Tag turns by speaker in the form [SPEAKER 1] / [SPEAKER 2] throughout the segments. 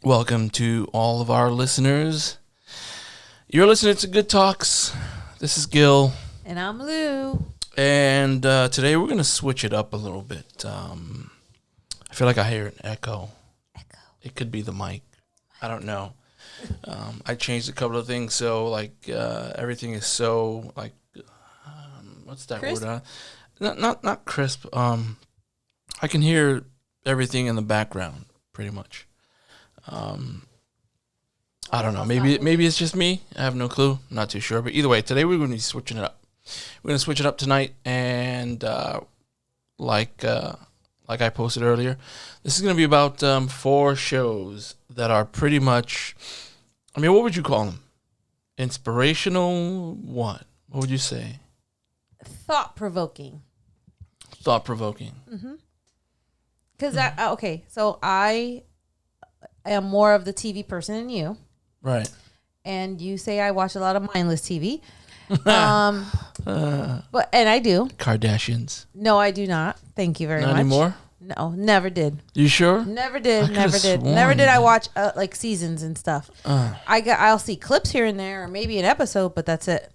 [SPEAKER 1] Welcome to all of our listeners. You're listening to Good Talks. This is Gil.
[SPEAKER 2] And I'm Lou.
[SPEAKER 1] And today we're going to switch it up a little bit. I feel like I hear an echo. It could be the mic. I don't know. I changed a couple of things, so everything is so what's that
[SPEAKER 2] Crisp?
[SPEAKER 1] word? Not crisp. I can hear everything in the background pretty much. I don't know. Maybe it's just me. I have no clue. I'm not too sure. But either way, today we're going to be switching it up. We're going to switch it up tonight, and like I posted earlier, this is going to be about 4 shows that are pretty much. I mean, what would you call them? Inspirational? What? What would you say?
[SPEAKER 2] Thought-provoking.
[SPEAKER 1] Thought-provoking.
[SPEAKER 2] Mm-hmm. Because so I am more of the TV person than you.
[SPEAKER 1] Right.
[SPEAKER 2] And you say I watch a lot of mindless TV. But I do.
[SPEAKER 1] Kardashians.
[SPEAKER 2] No, I do not. Thank you very much.
[SPEAKER 1] Not anymore?
[SPEAKER 2] No, never did.
[SPEAKER 1] You sure?
[SPEAKER 2] Never did.
[SPEAKER 1] I
[SPEAKER 2] Never
[SPEAKER 1] could've
[SPEAKER 2] did.
[SPEAKER 1] sworn
[SPEAKER 2] Never did
[SPEAKER 1] you
[SPEAKER 2] I
[SPEAKER 1] did.
[SPEAKER 2] watch like seasons and stuff. I'll see clips here and there, or maybe an episode, but that's it.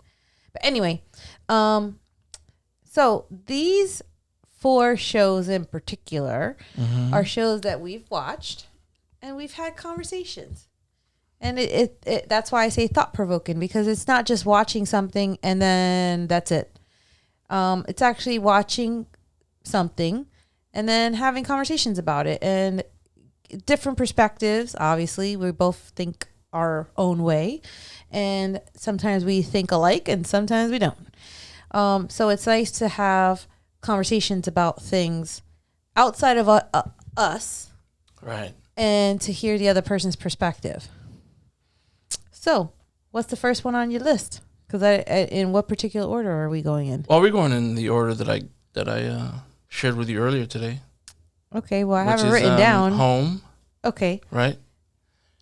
[SPEAKER 2] But anyway, so these 4 shows in particular are shows that we've watched and we've had conversations. And it that's why I say thought-provoking, because it's not just watching something and then that's it. It's actually watching something and then having conversations about it and different perspectives. Obviously, we both think our own way, and sometimes we think alike and sometimes we don't. So it's nice to have conversations about things outside of us,
[SPEAKER 1] Right.
[SPEAKER 2] and to hear the other person's perspective. So, what's the first one on your list? Because in what particular order are we going in?
[SPEAKER 1] Well, we're going in the order that I shared with you earlier today.
[SPEAKER 2] Okay, well, I
[SPEAKER 1] which
[SPEAKER 2] have it
[SPEAKER 1] is,
[SPEAKER 2] written down.
[SPEAKER 1] Home.
[SPEAKER 2] Okay.
[SPEAKER 1] Right.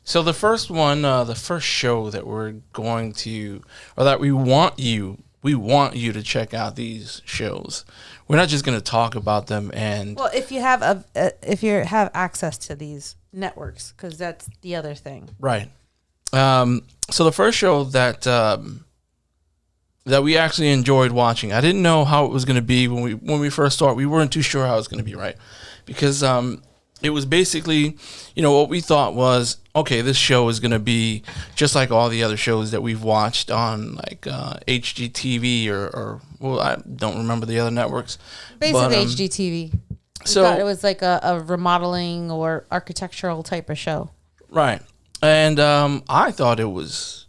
[SPEAKER 1] So the first one, the first show that we're going to, or that we want you to check out these shows. We're not just going to talk about them and.
[SPEAKER 2] Well, if you have have access to these networks, because that's the other thing.
[SPEAKER 1] Right. So the first show that we actually enjoyed watching, I didn't know how it was going to be when we first started. We weren't too sure how it was going to be, right? Because it was basically, what we thought was, okay, this show is going to be just like all the other shows that we've watched on HGTV or I don't remember the other networks.
[SPEAKER 2] Basically, HGTV.
[SPEAKER 1] So
[SPEAKER 2] Thought it was like a remodeling or architectural type of show.
[SPEAKER 1] Right. And I thought it was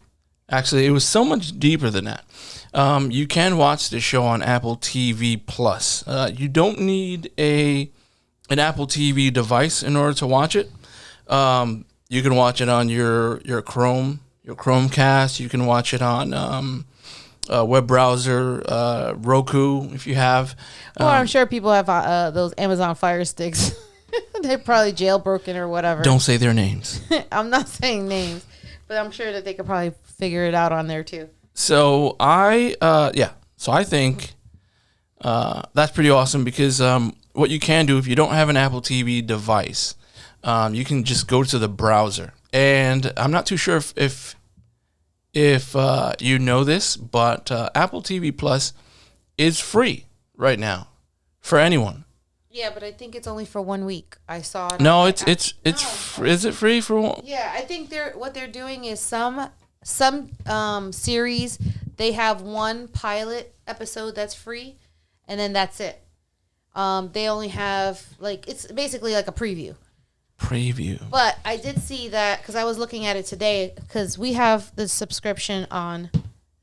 [SPEAKER 1] so much deeper than that. You can watch the show on Apple TV Plus. You don't need an Apple TV device in order to watch it. You can watch it on your Chromecast. You can watch it on a web browser, Roku, if you have.
[SPEAKER 2] Well, I'm sure people have those Amazon Fire Sticks. They're probably jailbroken or whatever.
[SPEAKER 1] Don't say their names.
[SPEAKER 2] I'm not saying names, but I'm sure that they could probably figure it out on there too.
[SPEAKER 1] So I think that's pretty awesome because what you can do if you don't have an Apple TV device, you can just go to the browser. And I'm not too sure if you know this, but Apple TV Plus is free right now for anyone.
[SPEAKER 2] Yeah, but I think it's only for 1 week. I saw it.
[SPEAKER 1] No, is it free for one?
[SPEAKER 2] Yeah, I think what they're doing is some series, they have one pilot episode that's free, and then that's it. They only have it's basically like a preview. But I did see that because I was looking at it today because we have the subscription on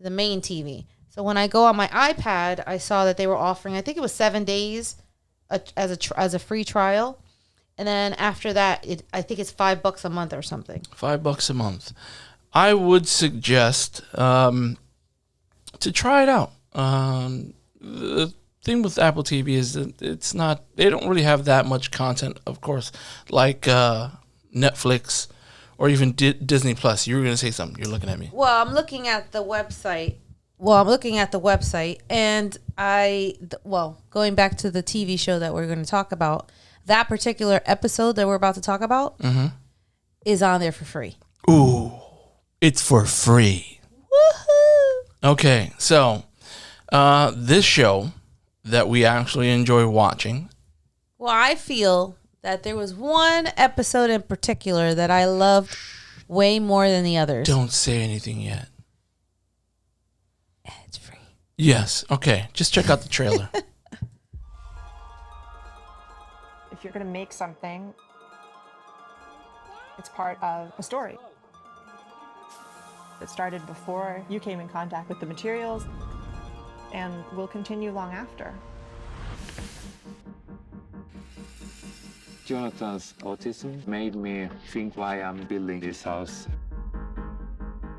[SPEAKER 2] the main TV. So when I go on my iPad, I saw that they were offering, I think it was 7 days as a free trial, and then after that, I think it's $5 a month or something.
[SPEAKER 1] $5 a month. I would suggest to try it out. The thing with Apple TV is that they don't really have that much content, of course, like Netflix or even Disney Plus. You were going to say something. You're looking at me.
[SPEAKER 2] Well, I'm looking at the website. And going back to the TV show that we're going to talk about, that particular episode that we're about to talk about, is on there for free.
[SPEAKER 1] Ooh, it's for free.
[SPEAKER 2] Woohoo!
[SPEAKER 1] Okay, so this show that we actually enjoy watching.
[SPEAKER 2] Well, I feel that there was one episode in particular that I loved way more than the others.
[SPEAKER 1] Don't say anything yet.
[SPEAKER 2] It's free.
[SPEAKER 1] Yes. Okay. Just check out the trailer.
[SPEAKER 3] If you're going to make something, it's part of a story. It started before you came in contact with the materials and will continue long after.
[SPEAKER 4] Jonathan's autism made me think why I'm building this house.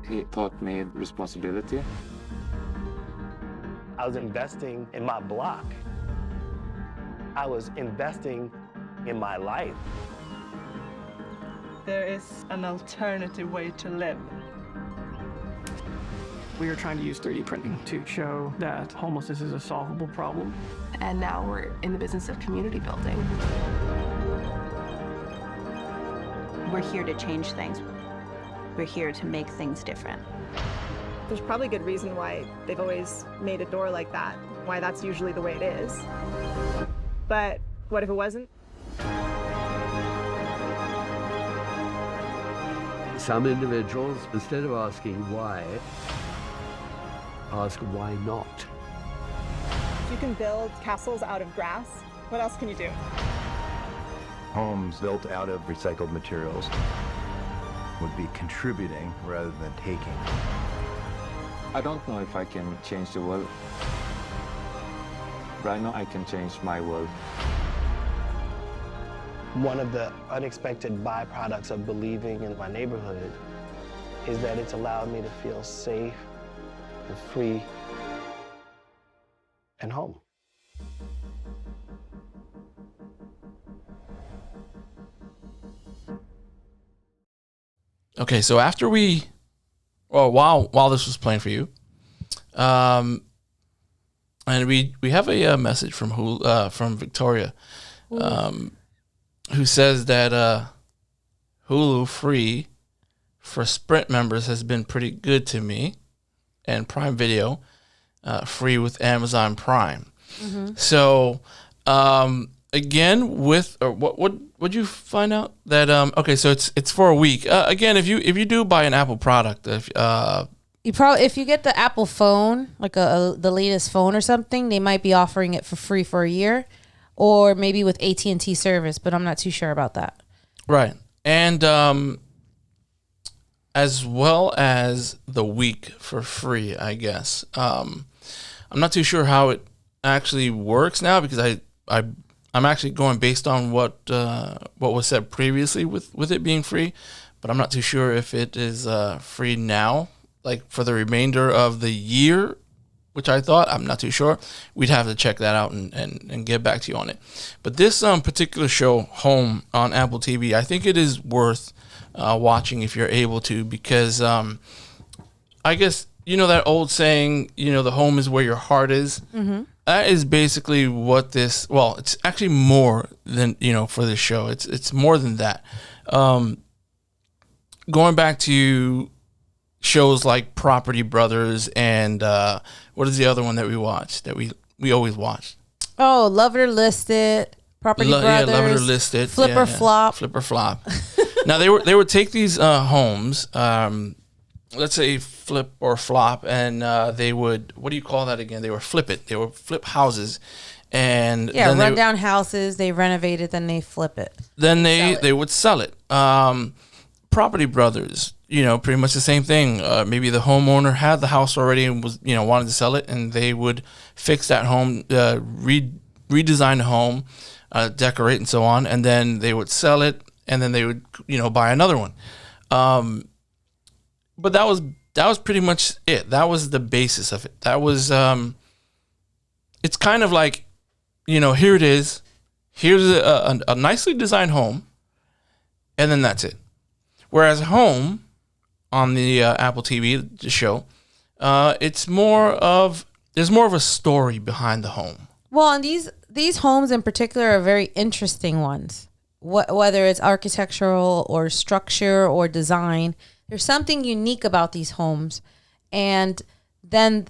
[SPEAKER 4] He taught me responsibility.
[SPEAKER 5] I was investing in my block. I was investing in my life.
[SPEAKER 6] There is an alternative way to live.
[SPEAKER 7] We are trying to use 3D printing to show that homelessness is a solvable problem.
[SPEAKER 8] And now we're in the business of community building.
[SPEAKER 9] We're here to change things. We're here to make things different.
[SPEAKER 3] There's probably good reason why they've always made a door like that, why that's usually the way it is. But what if it wasn't?
[SPEAKER 10] Some individuals, instead of asking why, ask why not.
[SPEAKER 3] If you can build castles out of grass, what else can you do?
[SPEAKER 11] Homes built out of recycled materials would be contributing rather than taking.
[SPEAKER 4] I don't know if I can change the world. Right now, I can change my world.
[SPEAKER 5] One of the unexpected byproducts of believing in my neighborhood is that it's allowed me to feel safe and free and home.
[SPEAKER 1] Okay, so after while this was playing for you, and we have a message from from Victoria, who says that Hulu free for Sprint members has been pretty good to me, and Prime Video free with Amazon Prime. Mm-hmm. So again, what'd you find out that okay, so it's for a week. Again, if you do buy an Apple product, if
[SPEAKER 2] you get the Apple phone, like the latest phone or something, they might be offering it for free for a year, or maybe with AT&T service, but I'm not too sure about that.
[SPEAKER 1] Right, and as well as the week for free, I guess. I'm not too sure how it actually works now because I'm actually going based on what was said previously with it being free, but I'm not too sure if it is free now, like for the remainder of the year, which I thought. I'm not too sure. We'd have to check that out and get back to you on it. But this particular show, Home, on Apple TV, I think it is worth watching if you're able to, because I guess, you know that old saying, the home is where your heart is? Mm-hmm. That is basically what this, well, it's actually more than, for this show. It's more than that. Going back to shows like Property Brothers and what is the other one that we watched, that we always watched?
[SPEAKER 2] Oh, Love It or List It, Property Brothers.
[SPEAKER 1] Yeah, Love It or List It.
[SPEAKER 2] Flip or Flop.
[SPEAKER 1] Flip or Flop. Now, they would take these homes, let's say flip or flop, and they would, what do you call that again? They would flip it. They would flip houses. And
[SPEAKER 2] then run down houses, they renovate it, then they flip it.
[SPEAKER 1] Then they would sell it. Property Brothers, pretty much the same thing. Maybe the homeowner had the house already and was, wanted to sell it, and they would fix that home, redesign the home, decorate and so on, and then they would sell it, and then they would, buy another one. But that was pretty much it. That was the basis of it. That was, it's kind of like, here it is. Here's a nicely designed home, and then that's it. Whereas Home, on the Apple TV, the show, there's more of a story behind the home.
[SPEAKER 2] Well, and these homes in particular are very interesting ones. whether it's architectural or structure or design, there's something unique about these homes. And then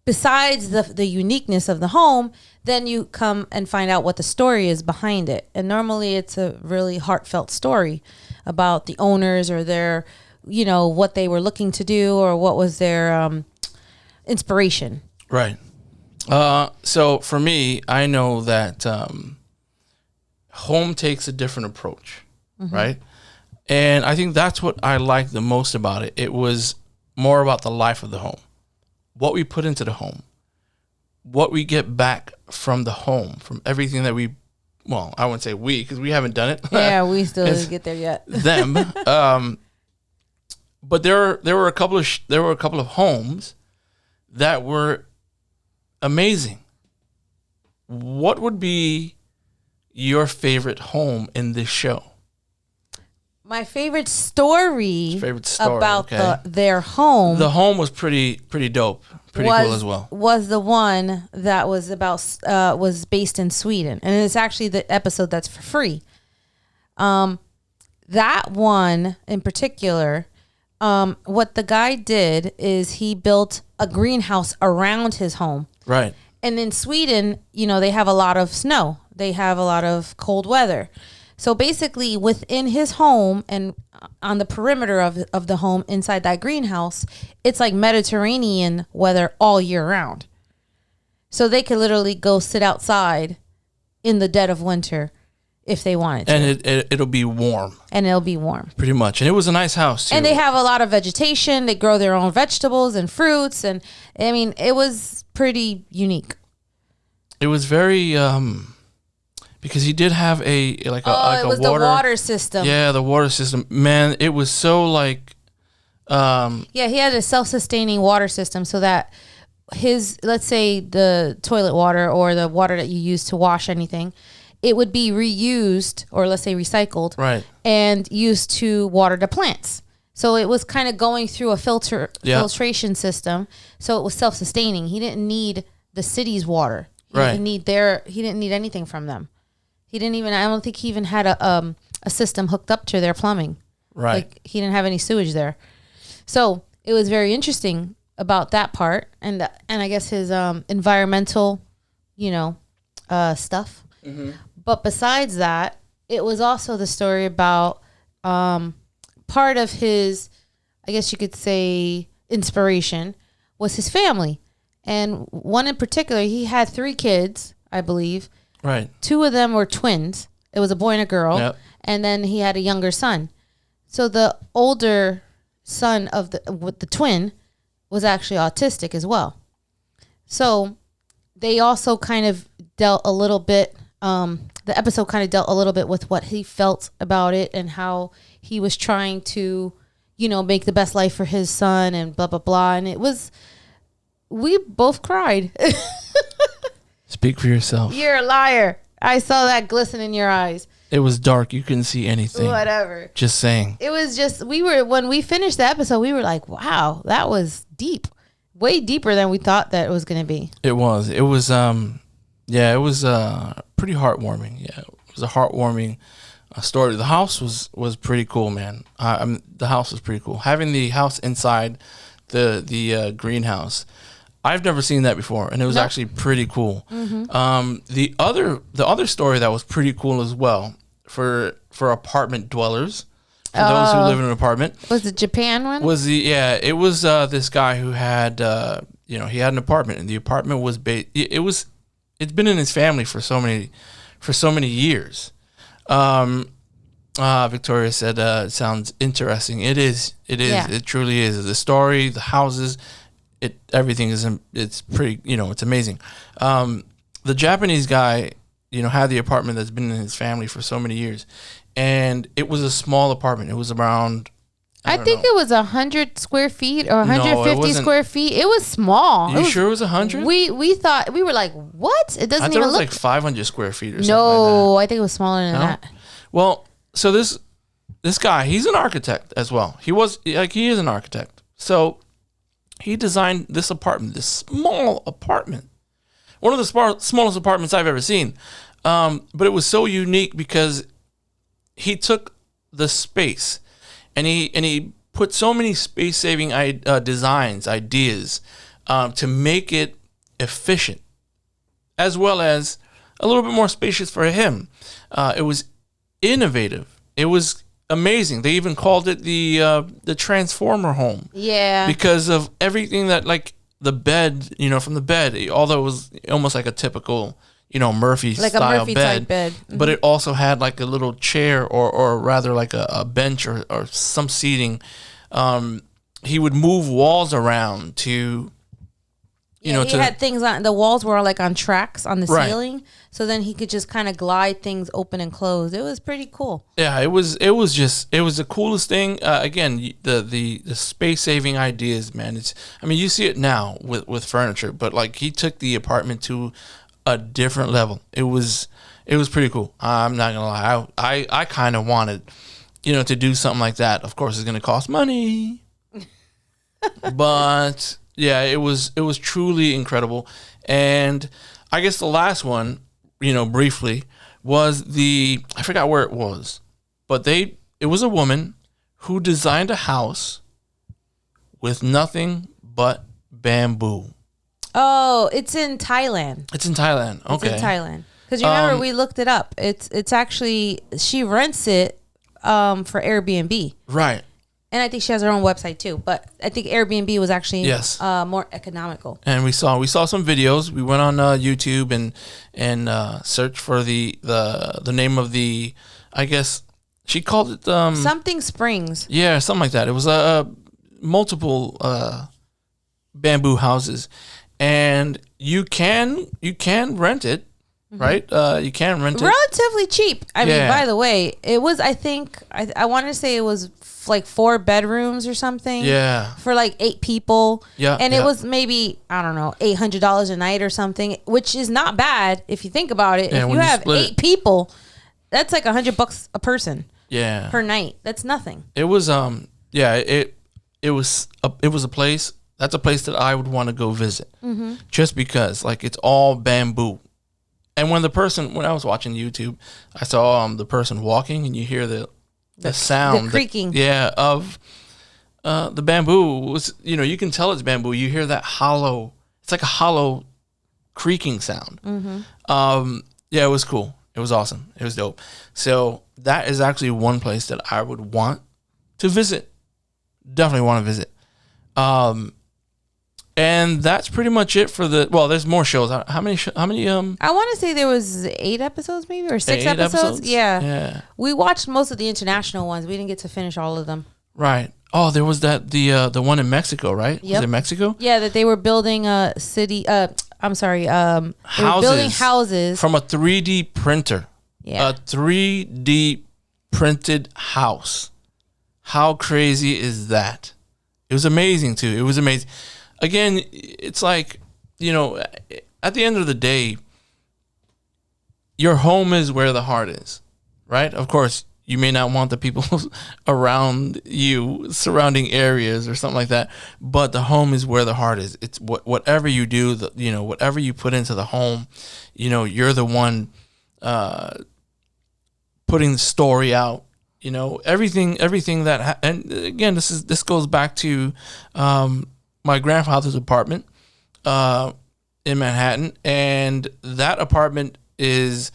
[SPEAKER 2] besides the uniqueness of the home, then you come and find out what the story is behind it. And normally it's a really heartfelt story about the owners or their, what they were looking to do or what was their inspiration.
[SPEAKER 1] Right. So for me, I know that home takes a different approach, right? And I think that's what I liked the most about it. It was more about the life of the home, what we put into the home, what we get back from the home, from everything that I wouldn't say we, because we haven't done it.
[SPEAKER 2] Yeah, we still didn't get there yet.
[SPEAKER 1] Them. But there were a couple of homes that were amazing. What would be your favorite home in this show?
[SPEAKER 2] My favorite story about
[SPEAKER 1] okay.
[SPEAKER 2] their home.
[SPEAKER 1] The home was pretty dope, pretty cool as well.
[SPEAKER 2] Was the one that was was based in Sweden, and it's actually the episode that's for free. That one in particular, what the guy did is he built a greenhouse around his home.
[SPEAKER 1] Right.
[SPEAKER 2] And in Sweden, they have a lot of snow. They have a lot of cold weather. So basically within his home and on the perimeter of the home inside that greenhouse, it's like Mediterranean weather all year round. So they could literally go sit outside in the dead of winter if they wanted to.
[SPEAKER 1] And it'll be warm.
[SPEAKER 2] And it'll be warm.
[SPEAKER 1] Pretty much. And it was a nice house too.
[SPEAKER 2] And they have a lot of vegetation. They grow their own vegetables and fruits. And I mean, it was pretty unique.
[SPEAKER 1] It was very... because he did have it was
[SPEAKER 2] the water system.
[SPEAKER 1] Yeah, the water system. Man, it was so like...
[SPEAKER 2] yeah, he had a self-sustaining water system so that let's say the toilet water or the water that you use to wash anything, it would be reused or let's say recycled.
[SPEAKER 1] Right.
[SPEAKER 2] And used to water the plants. So it was kind of going through a filtration system. So it was self-sustaining. He didn't need the city's water. He didn't need anything from them. He didn't even. I don't think he even had a system hooked up to their plumbing.
[SPEAKER 1] Right.
[SPEAKER 2] Like he didn't have any sewage there. So it was very interesting about that part, and I guess his environmental, stuff. Mm-hmm. But besides that, it was also the story about part of his, I guess you could say, inspiration was his family, and one in particular, he had 3 kids, I believe.
[SPEAKER 1] Right.
[SPEAKER 2] 2 of them were twins. It was a boy and a girl.
[SPEAKER 1] Yep.
[SPEAKER 2] And then he had a younger son. So the older son of the twin was actually autistic as well. So they also kind of dealt a little bit, the episode kind of dealt a little bit with what he felt about it and how he was trying to, make the best life for his son and blah, blah, blah. And we both cried.
[SPEAKER 1] Speak for yourself.
[SPEAKER 2] You're a liar. I saw that glisten in your eyes.
[SPEAKER 1] It was dark. You couldn't see anything.
[SPEAKER 2] Whatever.
[SPEAKER 1] Just saying.
[SPEAKER 2] It was just, when we finished the episode, we were like, wow, that was deep. Way deeper than we thought that it was going to be.
[SPEAKER 1] It was pretty heartwarming. Yeah, it was a heartwarming story. The house was pretty cool, man. The house was pretty cool. Having the house inside the greenhouse, I've never seen that before, and it was actually pretty cool. Mm-hmm. The other story that was pretty cool as well for apartment dwellers, for those who live in an apartment.
[SPEAKER 2] Was the Japan one?
[SPEAKER 1] It was this guy who had he had an apartment, and the apartment was it's been in his family for so many years. Victoria said it sounds interesting. It is. Yeah. It truly is. The story, the houses. Everything it's pretty, it's amazing. The Japanese guy, had the apartment that's been in his family for so many years, and it was a small apartment. It was around,
[SPEAKER 2] I think it was 100 square feet or 150 square feet. It was small.
[SPEAKER 1] You sure it was 100?
[SPEAKER 2] We thought, we were like, what? It doesn't even look.
[SPEAKER 1] It was like 500 square feet or something
[SPEAKER 2] No,
[SPEAKER 1] like that.
[SPEAKER 2] I think it was smaller than that.
[SPEAKER 1] Well, so this guy, he's an architect as well. He is an architect. So he designed this apartment, this small apartment. One of the smallest apartments I've ever seen. But it was so unique because he took the space and he put so many space saving designs, ideas, to make it efficient, as well as a little bit more spacious for him. It was innovative. It was amazing. They even called it the Transformer home.
[SPEAKER 2] Yeah.
[SPEAKER 1] Because of everything that, like, the bed, from the bed, although it was almost like a typical, Murphy
[SPEAKER 2] Like a
[SPEAKER 1] style
[SPEAKER 2] Murphy
[SPEAKER 1] bed,
[SPEAKER 2] type bed. Mm-hmm.
[SPEAKER 1] but it also had like a little chair or rather like a bench or some seating. He would move walls around to,
[SPEAKER 2] he had things on the walls were like on tracks on the
[SPEAKER 1] Right.
[SPEAKER 2] ceiling, so then he could just kind of glide things open and close. It was pretty cool.
[SPEAKER 1] Yeah, it was the coolest thing. Again, the space saving ideas, man. You see it now with furniture, but like he took the apartment to a different level. It was pretty cool. I'm not gonna lie. I kind of wanted, to do something like that. Of course, it's gonna cost money, but yeah, it was truly incredible. And I guess the last one, briefly, was I forgot where it was, but it was a woman who designed a house with nothing but bamboo.
[SPEAKER 2] Oh, it's in Thailand.
[SPEAKER 1] It's in Thailand. Okay.
[SPEAKER 2] It's in Thailand. Because you remember we looked it up. It's actually, she rents it for Airbnb.
[SPEAKER 1] Right.
[SPEAKER 2] And I think she has her own website too. But I think Airbnb was actually more economical.
[SPEAKER 1] And we saw some videos. We went on YouTube and searched for the name of the, I guess she called it
[SPEAKER 2] something Springs.
[SPEAKER 1] Yeah, something like that. It was multiple bamboo houses, and you can rent it, right? You can rent it
[SPEAKER 2] relatively cheap. I mean, by the way, it was. I think I want to say it was like 4 bedrooms or something.
[SPEAKER 1] Yeah.
[SPEAKER 2] For like 8 people.
[SPEAKER 1] Yeah.
[SPEAKER 2] And it was maybe, I don't know, $800 a night or something, which is not bad if you think about it.
[SPEAKER 1] Yeah,
[SPEAKER 2] if you have 8 people, that's like $100 a person.
[SPEAKER 1] Yeah.
[SPEAKER 2] Per night. That's nothing.
[SPEAKER 1] It was it was a place. That's a place that I would want to go visit. Mm-hmm. Just because, like, it's all bamboo. And when I was watching YouTube, I saw the person walking, and you hear the sound,
[SPEAKER 2] the creaking,
[SPEAKER 1] of the bamboo. Was you can tell it's bamboo. You hear that hollow. It's like a hollow creaking sound. Mm-hmm. Yeah, it was cool. It was awesome. It was dope. So that is actually one place that I would want to visit. Definitely want to visit. And that's pretty much it for there's more shows. How many?
[SPEAKER 2] I want to say there was 8 episodes, maybe, or 6 episodes. Yeah. We watched most of the international ones. We didn't get to finish all of them.
[SPEAKER 1] Right. Oh, there was the one in Mexico, right?
[SPEAKER 2] Yep.
[SPEAKER 1] Was it Mexico?
[SPEAKER 2] Yeah, that they were building a city. I'm sorry. They were building houses
[SPEAKER 1] from a 3D printer.
[SPEAKER 2] Yeah.
[SPEAKER 1] A 3D printed house. How crazy is that? It was amazing too. It was amazing. Again, it's like, at the end of the day, your home is where the heart is, right? Of course, you may not want the people around you, surrounding areas or something like that, but the home is where the heart is. It's whatever you do, whatever you put into the home, you're the one putting the story out. Everything that, and again, this goes back to my grandfather's apartment in Manhattan, and that apartment is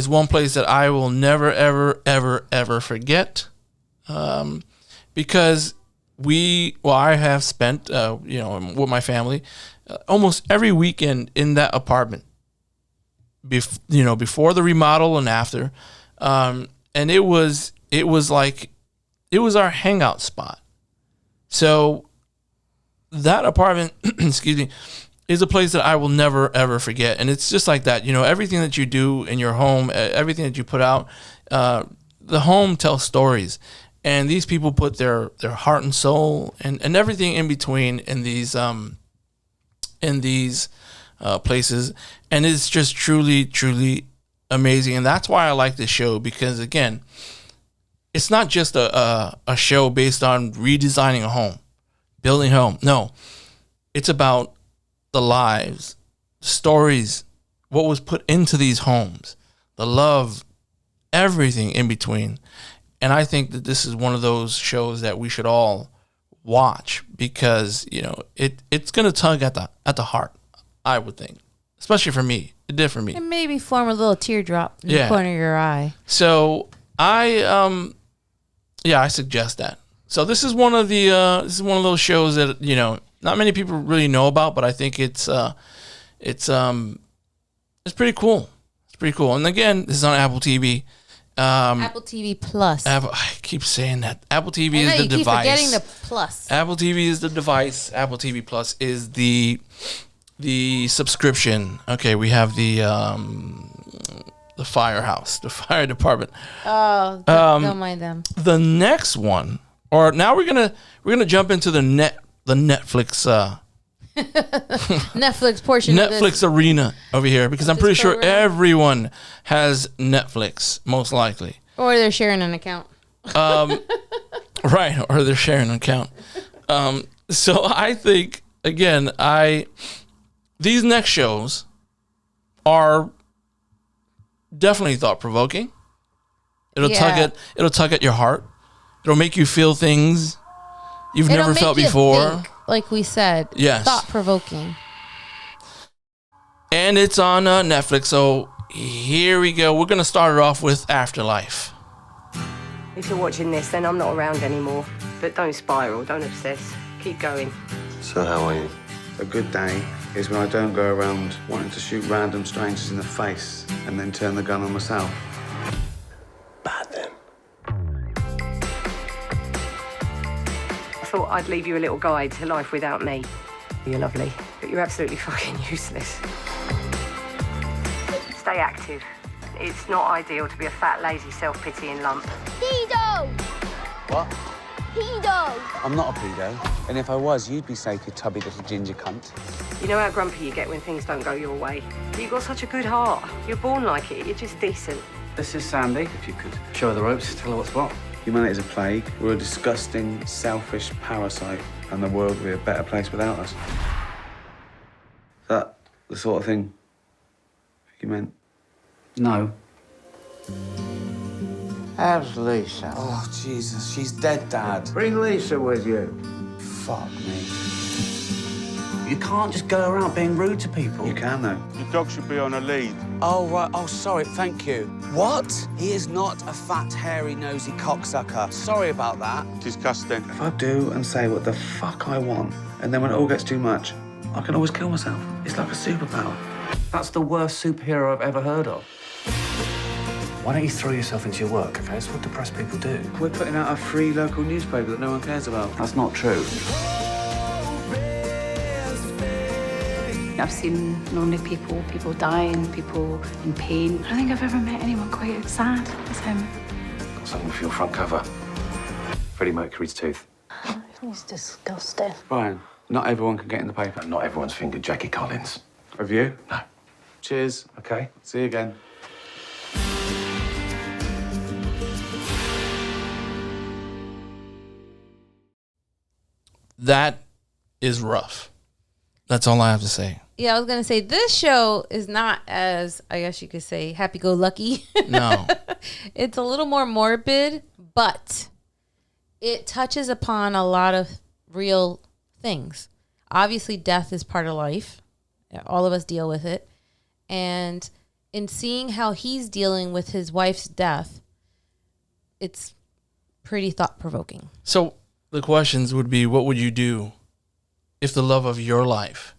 [SPEAKER 1] one place that I will never, ever, ever, ever forget, because I have spent, with my family, almost every weekend in that apartment, before the remodel and after, and it was our hangout spot. So that apartment, excuse me, is a place that I will never, ever forget. And it's just like that. Everything that you do in your home, everything that you put out, the home tells stories. And these people put their heart and soul and everything in between in these places. And it's just truly, truly amazing. And that's why I like this show, because, again, it's not just a show based on redesigning a home, building a home. No, it's about the lives, stories, what was put into these homes, the love, everything in between. And I think that this is one of those shows that we should all watch because, you know, it's going to tug at the heart, I would think. Especially for me. It did for me.
[SPEAKER 2] And maybe form a little teardrop in the corner of your eye.
[SPEAKER 1] So I suggest that. So this is one of those shows that, you know, not many people really know about, but I think it's pretty cool. It's pretty cool. And again, this is on Apple TV.
[SPEAKER 2] Apple TV Plus.
[SPEAKER 1] I keep saying that. Apple TV is the device.
[SPEAKER 2] Keep forgetting the plus.
[SPEAKER 1] Apple TV is the device. Apple TV Plus is the subscription. Okay, we have the firehouse, the fire department.
[SPEAKER 2] Oh, don't mind them.
[SPEAKER 1] The next one, or now we're gonna jump into the Netflix
[SPEAKER 2] Netflix portion.
[SPEAKER 1] Netflix arena over here because I'm pretty sure everyone has Netflix, most likely.
[SPEAKER 2] Or they're sharing an account.
[SPEAKER 1] Right, or they're sharing an account. So I think again, these next shows are definitely thought provoking. It'll tug at your heart. It'll make you feel things you've never felt before.
[SPEAKER 2] Think, like we said,
[SPEAKER 1] yes,
[SPEAKER 2] thought provoking.
[SPEAKER 1] And it's on Netflix. So here we go. We're gonna start it off with Afterlife.
[SPEAKER 12] If you're watching this, then I'm not around anymore. But don't spiral. Don't obsess. Keep going.
[SPEAKER 5] So how are you?
[SPEAKER 13] A good day is when I don't go around wanting to shoot random strangers in the face and then turn the gun on myself.
[SPEAKER 5] Bad then.
[SPEAKER 12] I thought I'd leave you a little guide to life without me. You're lovely, but you're absolutely fucking useless. Stay active. It's not ideal to be a fat, lazy, self-pitying lump.
[SPEAKER 14] Pedo!
[SPEAKER 13] What?
[SPEAKER 14] Pedo!
[SPEAKER 13] I'm not a pedo. And if I was, you'd be safe, you tubby little ginger cunt.
[SPEAKER 12] You know how grumpy you get when things don't go your way? You've got such a good heart. You're born like it. You're just decent.
[SPEAKER 13] This is Sandy. If you could show her the ropes, tell her what's what. Humanity is a plague. We're a disgusting, selfish parasite, and the world would be a better place without us. Is that the sort of thing you meant? No.
[SPEAKER 15] How's Lisa?
[SPEAKER 13] Oh, Jesus, she's dead, Dad.
[SPEAKER 15] Bring Lisa with you.
[SPEAKER 13] Fuck me. You can't just go around being rude to people. You can, though.
[SPEAKER 16] Your dog should be on a lead.
[SPEAKER 13] Oh, right. Oh, sorry. Thank you. What? He is not a fat, hairy, nosy cocksucker. Sorry about that.
[SPEAKER 16] Disgusting.
[SPEAKER 13] If I do and say what the fuck I want, and then when it all gets too much, I can always kill myself. It's like a superpower. That's the worst superhero I've ever heard of.
[SPEAKER 17] Why don't you throw yourself into your work, okay? That's what depressed people do.
[SPEAKER 13] We're putting out a free local newspaper that no one cares about. That's not true.
[SPEAKER 18] I've seen lonely people, people dying, people in pain. I don't think I've ever met anyone quite as sad as him.
[SPEAKER 17] Got something for your front cover. Freddie Mercury's tooth.
[SPEAKER 18] He's disgusting.
[SPEAKER 13] Brian, not everyone can get in the paper.
[SPEAKER 17] And not everyone's fingered Jackie Collins.
[SPEAKER 13] Have you?
[SPEAKER 17] No.
[SPEAKER 13] Cheers.
[SPEAKER 17] Okay.
[SPEAKER 13] See you again.
[SPEAKER 1] That is rough. That's all I have to say.
[SPEAKER 2] Yeah, I was going to say, this show is not as, I guess you could say, happy-go-lucky.
[SPEAKER 1] No.
[SPEAKER 2] It's a little more morbid, but it touches upon a lot of real things. Obviously, death is part of life. All of us deal with it. And in seeing how he's dealing with his wife's death, it's pretty thought-provoking.
[SPEAKER 1] So the questions would be, what would you do if the love of your life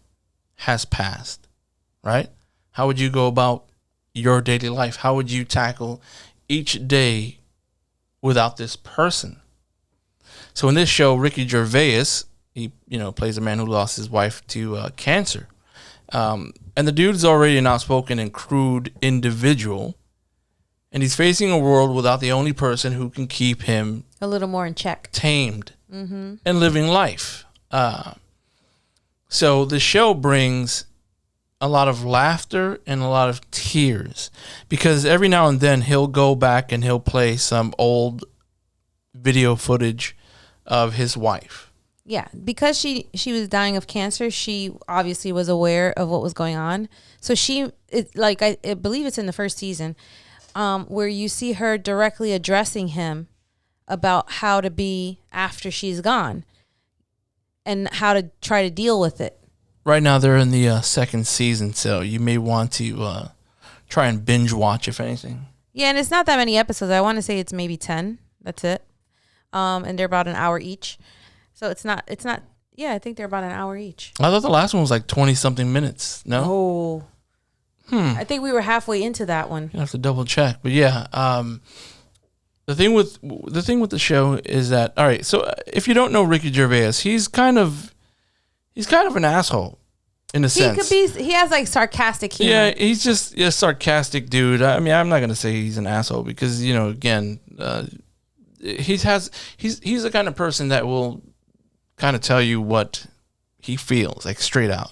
[SPEAKER 1] has passed, right? How would you go about your daily life? How would you tackle each day without this person? So in this show, Ricky Gervais, he plays a man who lost his wife to cancer. And the dude's already an outspoken and crude individual. And he's facing a world without the only person who can keep him
[SPEAKER 2] a little more in check,
[SPEAKER 1] tamed, and living life. So the show brings a lot of laughter and a lot of tears because every now and then he'll go back and he'll play some old video footage of his wife.
[SPEAKER 2] Yeah, because she was dying of cancer, she obviously was aware of what was going on. So I believe it's in the first season. where you see her directly addressing him about how to be after she's gone and how to try to deal with it.
[SPEAKER 1] Right now, they're in the second season, so you may want to try and binge watch, if anything.
[SPEAKER 2] Yeah, and it's not that many episodes. I want to say it's maybe 10. That's it. And they're about an hour each. So it's not. Yeah, I think they're about an hour each.
[SPEAKER 1] I thought the last one was like 20-something minutes. No?
[SPEAKER 2] I think we were halfway into that one.
[SPEAKER 1] You have to double check. But yeah, the thing with the show is that, all right, so if you don't know Ricky Gervais, he's kind of an asshole in a sense.
[SPEAKER 2] He has like sarcastic humor.
[SPEAKER 1] Yeah, he's just a sarcastic dude. I mean, I'm not gonna say he's an asshole because, you know, again, he's the kind of person that will kind of tell you what he feels, like straight out,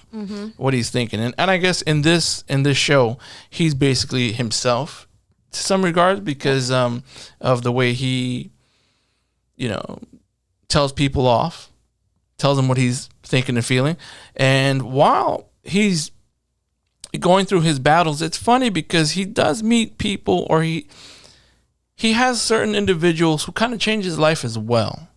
[SPEAKER 1] what he's thinking. And I guess in this show, he's basically himself to some regard because of the way he, you know, tells people off, tells them what he's thinking and feeling. And while he's going through his battles, it's funny because he does meet people, or he has certain individuals who kind of change his life as well.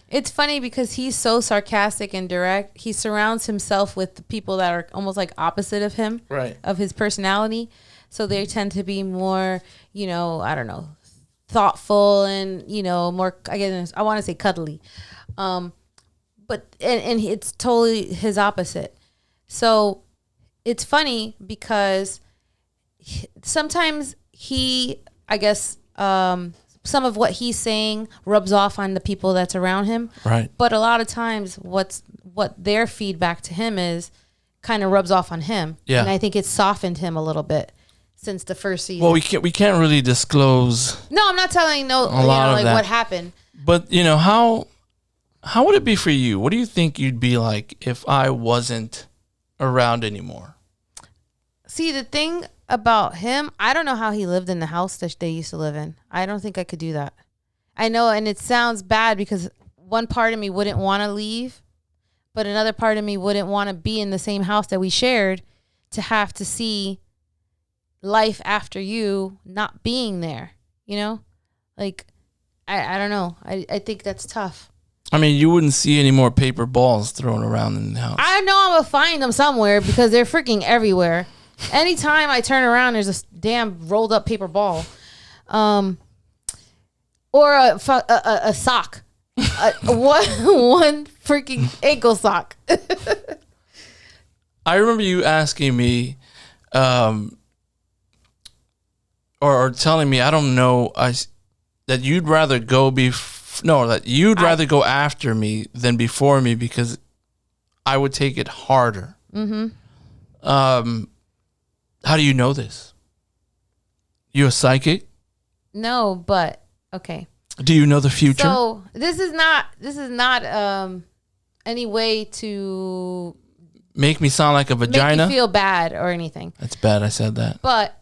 [SPEAKER 2] It's funny because he's so sarcastic and direct. He surrounds himself with the people that are almost like opposite of him,
[SPEAKER 1] right,
[SPEAKER 2] of his personality. So they tend to be more, you know, I don't know, thoughtful and, you know, more, I guess I want to say cuddly. But it's totally his opposite. So it's funny because sometimes I guess, some of what he's saying rubs off on the people that's around him.
[SPEAKER 1] Right.
[SPEAKER 2] But a lot of times what their feedback to him is kind of rubs off on him.
[SPEAKER 1] Yeah.
[SPEAKER 2] And I think it's softened him a little bit since the first season.
[SPEAKER 1] Well, we can't really disclose.
[SPEAKER 2] No, I'm not telling what happened.
[SPEAKER 1] But, you know, how would it be for you? What do you think you'd be like if I wasn't around anymore?
[SPEAKER 2] See, the thing about him, I don't know how he lived in the house that they used to live in. I don't think I could do that. I know, and it sounds bad because one part of me wouldn't want to leave, but another part of me wouldn't want to be in the same house that we shared to have to see life after you not being there, you know? Like, I don't know. I think that's tough.
[SPEAKER 1] I mean, you wouldn't see any more paper balls thrown around in the house.
[SPEAKER 2] I know I'm going to find them somewhere because they're freaking everywhere. Anytime I turn around, there's a damn rolled up paper ball, or a sock, one freaking ankle sock.
[SPEAKER 1] I remember you asking me, or telling me, I don't know, that you'd rather go rather go after me than before me because I would take it harder. Mm-hmm. How do you know this? You a psychic?
[SPEAKER 2] No, but okay.
[SPEAKER 1] Do you know the future?
[SPEAKER 2] So this is not any way to
[SPEAKER 1] make me sound like a vagina.
[SPEAKER 2] Make you feel bad or anything.
[SPEAKER 1] That's bad. I said that.
[SPEAKER 2] But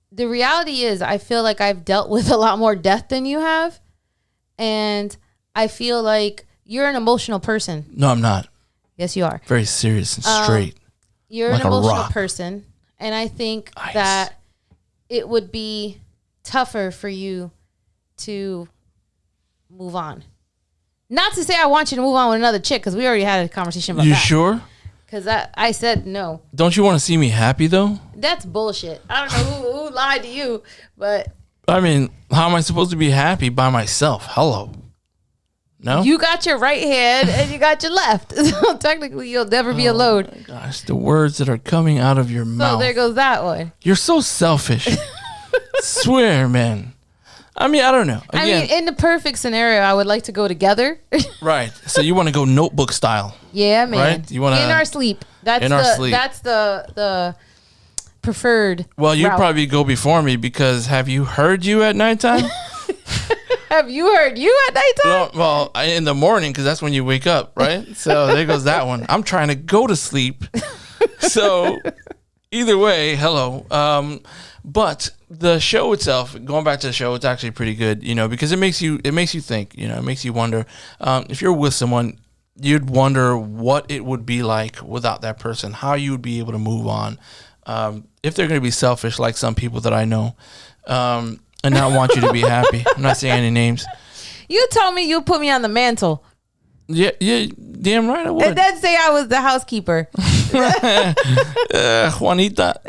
[SPEAKER 2] the reality is, I feel like I've dealt with a lot more death than you have, and I feel like you're an emotional person.
[SPEAKER 1] No, I'm not.
[SPEAKER 2] Yes, you are.
[SPEAKER 1] Very serious and straight.
[SPEAKER 2] You're
[SPEAKER 1] like
[SPEAKER 2] an emotional
[SPEAKER 1] rock.
[SPEAKER 2] person. And I think that it would be tougher for you to move on. Not to say I want you to move on with another chick, because we already had a conversation about that.
[SPEAKER 1] You sure?
[SPEAKER 2] Because I said no.
[SPEAKER 1] Don't you want to see me happy, though?
[SPEAKER 2] That's bullshit. I don't know who lied to you, but...
[SPEAKER 1] I mean, how am I supposed to be happy by myself? Hello. No?
[SPEAKER 2] You got your right hand and you got your left. So technically, you'll never be alone.
[SPEAKER 1] My gosh, the words that are coming out of your mouth.
[SPEAKER 2] So there goes that one.
[SPEAKER 1] You're so selfish. Swear, man. I mean, I don't know. Again,
[SPEAKER 2] I mean, in the perfect scenario, I would like to go together.
[SPEAKER 1] Right. So you want to go Notebook style.
[SPEAKER 2] Yeah, man.
[SPEAKER 1] Right? You want to
[SPEAKER 2] in our sleep. That's the preferred.
[SPEAKER 1] Well, you'd
[SPEAKER 2] route.
[SPEAKER 1] probably go before me because have you heard you at nighttime?
[SPEAKER 2] Have you heard you at nighttime?
[SPEAKER 1] Well, in the morning, because that's when you wake up, right? So there goes that one. I'm trying to go to sleep. So either way, hello. But the show itself, going back to the show, it's actually pretty good, you know, because it makes you think, you know, it makes you wonder. If you're with someone, you'd wonder what it would be like without that person, how you would be able to move on. If they're going to be selfish, like some people that I know, and not want you to be happy. I'm not saying any names.
[SPEAKER 2] You told me you put me on the mantle.
[SPEAKER 1] Yeah, damn right I would.
[SPEAKER 2] And then say I was the housekeeper.
[SPEAKER 1] Juanita,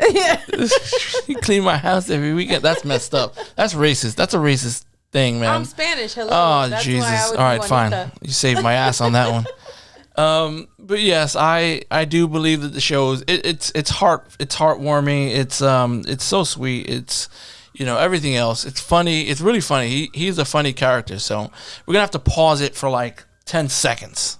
[SPEAKER 1] you clean my house every weekend. That's messed up. That's racist. That's a racist thing, man.
[SPEAKER 2] I'm Spanish. Hello.
[SPEAKER 1] Oh,
[SPEAKER 2] That's
[SPEAKER 1] Jesus.
[SPEAKER 2] why I
[SPEAKER 1] All
[SPEAKER 2] would
[SPEAKER 1] right,
[SPEAKER 2] be
[SPEAKER 1] fine.
[SPEAKER 2] Juanita.
[SPEAKER 1] You saved my ass on that one. But yes, I do believe that the show is it's heartwarming. It's so sweet. It's everything else. It's funny. It's really funny. He's a funny character. So we're gonna have to pause it for like 10 seconds.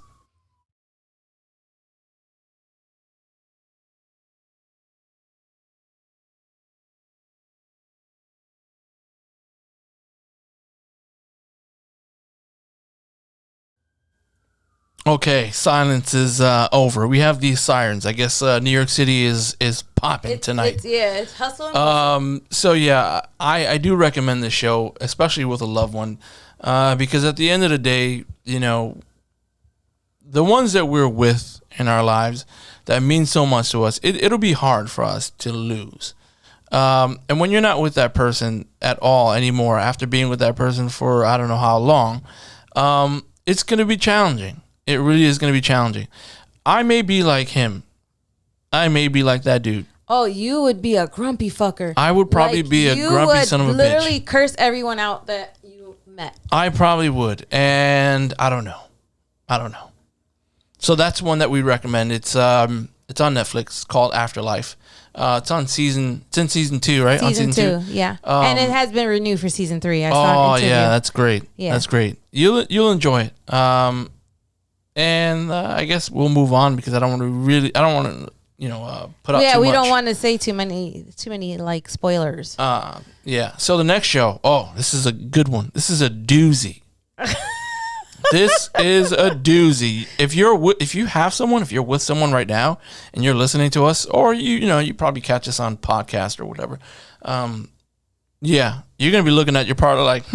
[SPEAKER 1] Okay, silence is over. We have these sirens. I guess New York City is popping tonight.
[SPEAKER 2] It's hustling.
[SPEAKER 1] So yeah, I do recommend this show, especially with a loved one, because at the end of the day, the ones that we're with in our lives that mean so much to us, it'll be hard for us to lose. And when you're not with that person at all anymore, after being with that person for I don't know how long, it's going to be challenging. It really is going to be challenging. I may be like him. I may be like that dude.
[SPEAKER 2] Oh, you would be a grumpy fucker.
[SPEAKER 1] I would probably be a grumpy son of a bitch.
[SPEAKER 2] You would literally curse everyone out that you met.
[SPEAKER 1] I probably would. And I don't know. So that's one that we recommend. It's on Netflix. It's called Afterlife. It's in season 2, right?
[SPEAKER 2] Season 2, yeah. And it has been renewed for season 3. I saw an interview.
[SPEAKER 1] Yeah, that's great.
[SPEAKER 2] Yeah.
[SPEAKER 1] That's great. You'll enjoy it. And I guess we'll move on because I don't want to put out too much.
[SPEAKER 2] We don't want to say too many like spoilers.
[SPEAKER 1] Yeah. So the next show. Oh, this is a good one. This is a doozy. This is a doozy. If you're with someone right now and you're listening to us, or you probably catch us on podcast or whatever. Yeah, you're gonna be looking at your partner like,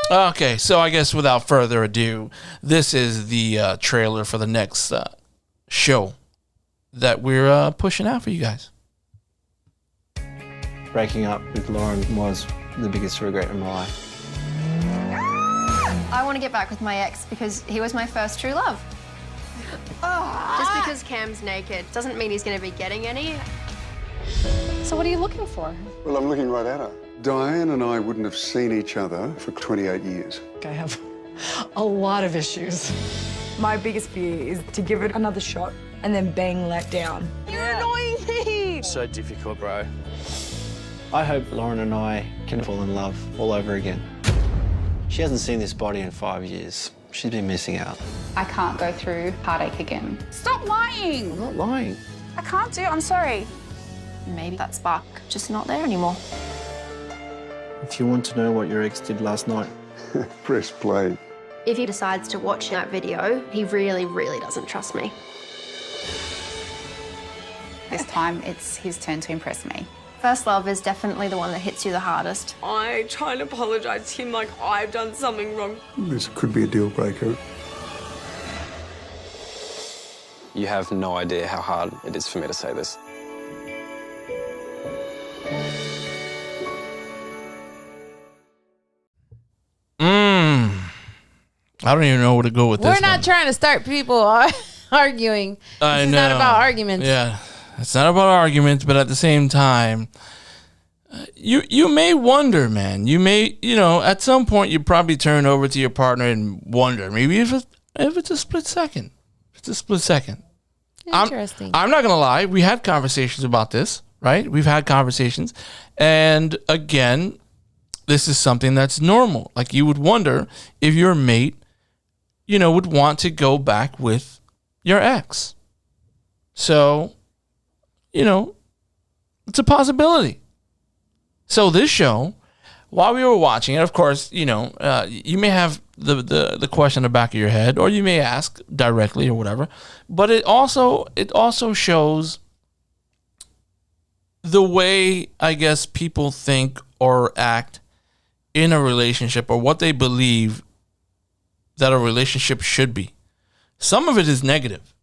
[SPEAKER 1] Okay, so I guess without further ado, this is the trailer for the next show that we're pushing out for you guys.
[SPEAKER 5] Breaking up with Lauren was the biggest regret in my life.
[SPEAKER 19] I want to get back with my ex because he was my first true love. Just because Cam's naked doesn't mean he's going to be getting any. So what are you looking for?
[SPEAKER 20] Well, I'm looking right at her. Diane and I wouldn't have seen each other for 28 years.
[SPEAKER 21] I have a lot of issues. My biggest fear is to give it another shot and then bang, let down. You're annoying me!
[SPEAKER 5] So difficult, bro. I hope Lauren and I can fall in love all over again. She hasn't seen this body in 5 years. She's been missing out.
[SPEAKER 18] I can't go through heartache again. Stop lying!
[SPEAKER 5] I'm not lying.
[SPEAKER 18] I can't do it, I'm sorry.
[SPEAKER 19] Maybe that spark just not there anymore.
[SPEAKER 5] If you want to know what your ex did last night,
[SPEAKER 20] press play.
[SPEAKER 19] If he decides to watch that video, he really, really doesn't trust me.
[SPEAKER 18] This time, it's his turn to impress me.
[SPEAKER 19] First love is definitely the one that hits you the hardest.
[SPEAKER 22] I try and apologise to him like I've done something wrong.
[SPEAKER 20] This could be a deal breaker.
[SPEAKER 23] You have no idea how hard it is for me to say this.
[SPEAKER 1] I don't even know where to go with this.
[SPEAKER 2] We're not trying to start people arguing.
[SPEAKER 1] I
[SPEAKER 2] It's
[SPEAKER 1] know.
[SPEAKER 2] not about arguments.
[SPEAKER 1] Yeah, it's not about arguments, but at the same time, you may wonder, man. You may, at some point, you probably turn over to your partner and wonder, maybe if it's a split second. It's a split second.
[SPEAKER 2] Interesting.
[SPEAKER 1] I'm not gonna lie. We had conversations about this, right? We've had conversations, and again, this is something that's normal. Like you would wonder if your mate, would want to go back with your ex. So, it's a possibility. So this show, while we were watching it, of course, you may have the question in the back of your head, or you may ask directly or whatever. But it also shows the way, I guess, people think or act in a relationship, or what they believe that a relationship should be. Some of it is negative.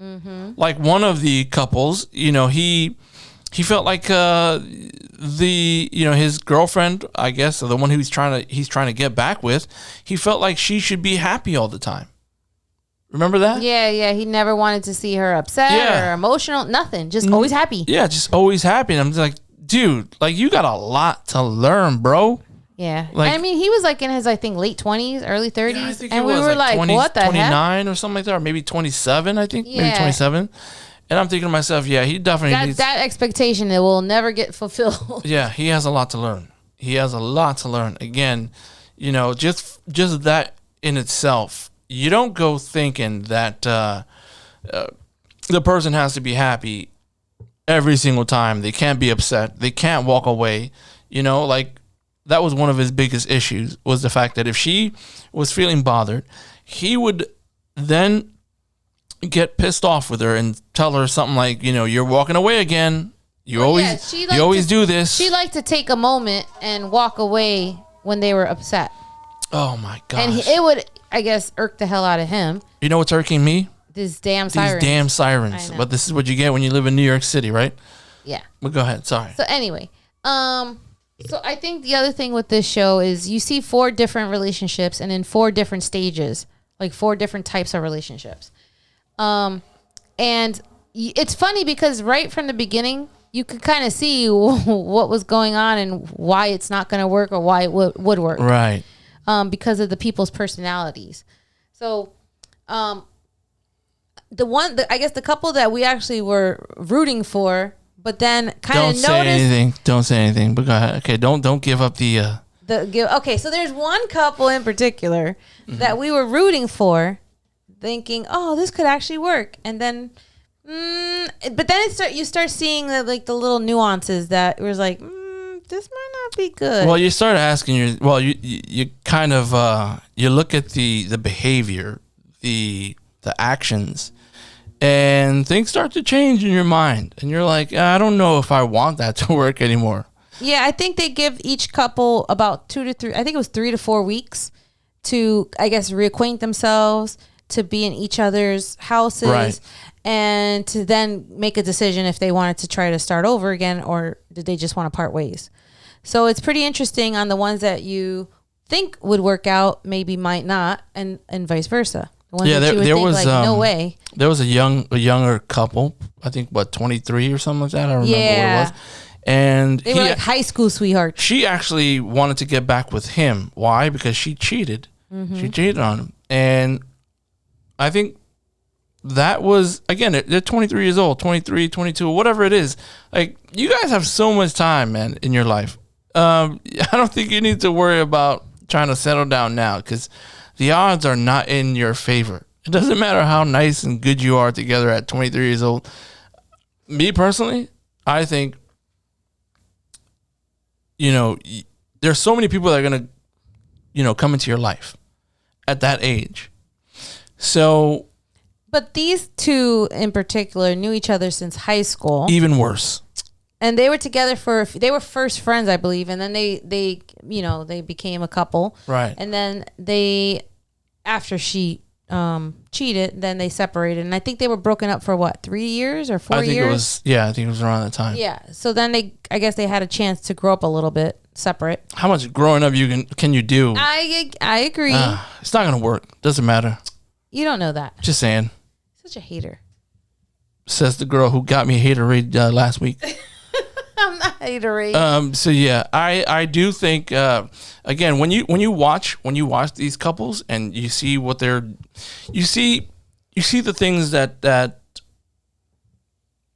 [SPEAKER 2] Mm-hmm.
[SPEAKER 1] Like one of the couples, he He felt like his girlfriend, I guess, or the one he's trying to get back with, he felt like she should be happy all the time. Remember that?
[SPEAKER 2] Yeah. He never wanted to see her upset or emotional. Nothing. Just always happy.
[SPEAKER 1] Yeah, just always happy. And I'm just like, dude, like you got a lot to learn, bro.
[SPEAKER 2] Yeah.
[SPEAKER 1] Like,
[SPEAKER 2] I mean, he was like in his, I think, late 20s, early 30s.
[SPEAKER 1] Yeah, I think
[SPEAKER 2] and
[SPEAKER 1] it
[SPEAKER 2] we
[SPEAKER 1] was
[SPEAKER 2] were like
[SPEAKER 1] 20,
[SPEAKER 2] what the
[SPEAKER 1] 29
[SPEAKER 2] heck?
[SPEAKER 1] or something like that, or maybe 27, I think. Maybe
[SPEAKER 2] Yeah.
[SPEAKER 1] 27. And I'm thinking to myself, yeah, he definitely needs...
[SPEAKER 2] That expectation that will never get fulfilled.
[SPEAKER 1] Yeah, he has a lot to learn. He has a lot to learn. Again, just that in itself, you don't go thinking that the person has to be happy every single time. They can't be upset. They can't walk away. Like that was one of his biggest issues, was the fact that if she was feeling bothered, he would then get pissed off with her and tell her something like, you're walking away again. You always do this.
[SPEAKER 2] She liked to take a moment and walk away when they were upset.
[SPEAKER 1] Oh my gosh.
[SPEAKER 2] And it would, I guess, irk the hell out of him.
[SPEAKER 1] You know what's irking me?
[SPEAKER 2] These damn sirens.
[SPEAKER 1] These damn sirens. But this is what you get when you live in New York City, right?
[SPEAKER 2] Yeah.
[SPEAKER 1] Well, go ahead. Sorry.
[SPEAKER 2] So anyway, so I think the other thing with this show is you see 4 different relationships and in 4 different stages, like 4 different types of relationships. And it's funny because right from the beginning, you could kind of see what was going on and why it's not going to work or why it would work.
[SPEAKER 1] Right.
[SPEAKER 2] Because of the people's personalities. So, I guess the couple that we actually were rooting for, but then kind of noticed.
[SPEAKER 1] Don't say anything. But go ahead. Okay. Don't give up the.
[SPEAKER 2] Okay, so there's one couple in particular that we were rooting for, thinking, oh, this could actually work, and then, but then you start seeing the little nuances that was like, this might not be good.
[SPEAKER 1] Well, you start asking you kind of you look at the behavior, the actions, and things start to change in your mind, and you're like, I don't know if I want that to work anymore.
[SPEAKER 2] Yeah, I think they give each couple about 2 to 3. I think it was 3 to 4 weeks to, I guess, reacquaint themselves, to be in each other's houses,
[SPEAKER 1] right,
[SPEAKER 2] and to then make a decision if they wanted to try to start over again or did they just want to part ways. So it's pretty interesting on the ones that you think would work out, maybe might not, and vice versa. The ones that you would think, no way.
[SPEAKER 1] There was a younger couple, I think, 23 or something like that. I don't remember what it was. And
[SPEAKER 2] they were like high school sweethearts.
[SPEAKER 1] She actually wanted to get back with him. Why? Because she cheated. Mm-hmm. She cheated on him. And I think that was, again, they're 23 years old, 23, 22, whatever it is. Like, you guys have so much time, man, in your life. I don't think you need to worry about trying to settle down now because the odds are not in your favor. It doesn't matter how nice and good you are together at 23 years old. Me personally, I think, there's so many people that are going to, come into your life at that age. So,
[SPEAKER 2] but these two in particular knew each other since high school.
[SPEAKER 1] Even worse.
[SPEAKER 2] And they were together they were first friends, I believe, and then they became a couple.
[SPEAKER 1] Right.
[SPEAKER 2] And then after she cheated, then they separated, and I think they were broken up for 3 years or 4 years.
[SPEAKER 1] I think it was around that time.
[SPEAKER 2] Yeah. So then I guess they had a chance to grow up a little bit separate.
[SPEAKER 1] How much growing up can you do?
[SPEAKER 2] I agree.
[SPEAKER 1] It's not gonna work. Doesn't matter.
[SPEAKER 2] You don't know that.
[SPEAKER 1] Just saying.
[SPEAKER 2] Such a hater.
[SPEAKER 1] Says the girl who got me a haterade last week.
[SPEAKER 2] I'm not haterade.
[SPEAKER 1] So yeah, I do think again when you watch these couples and you see what you see the things that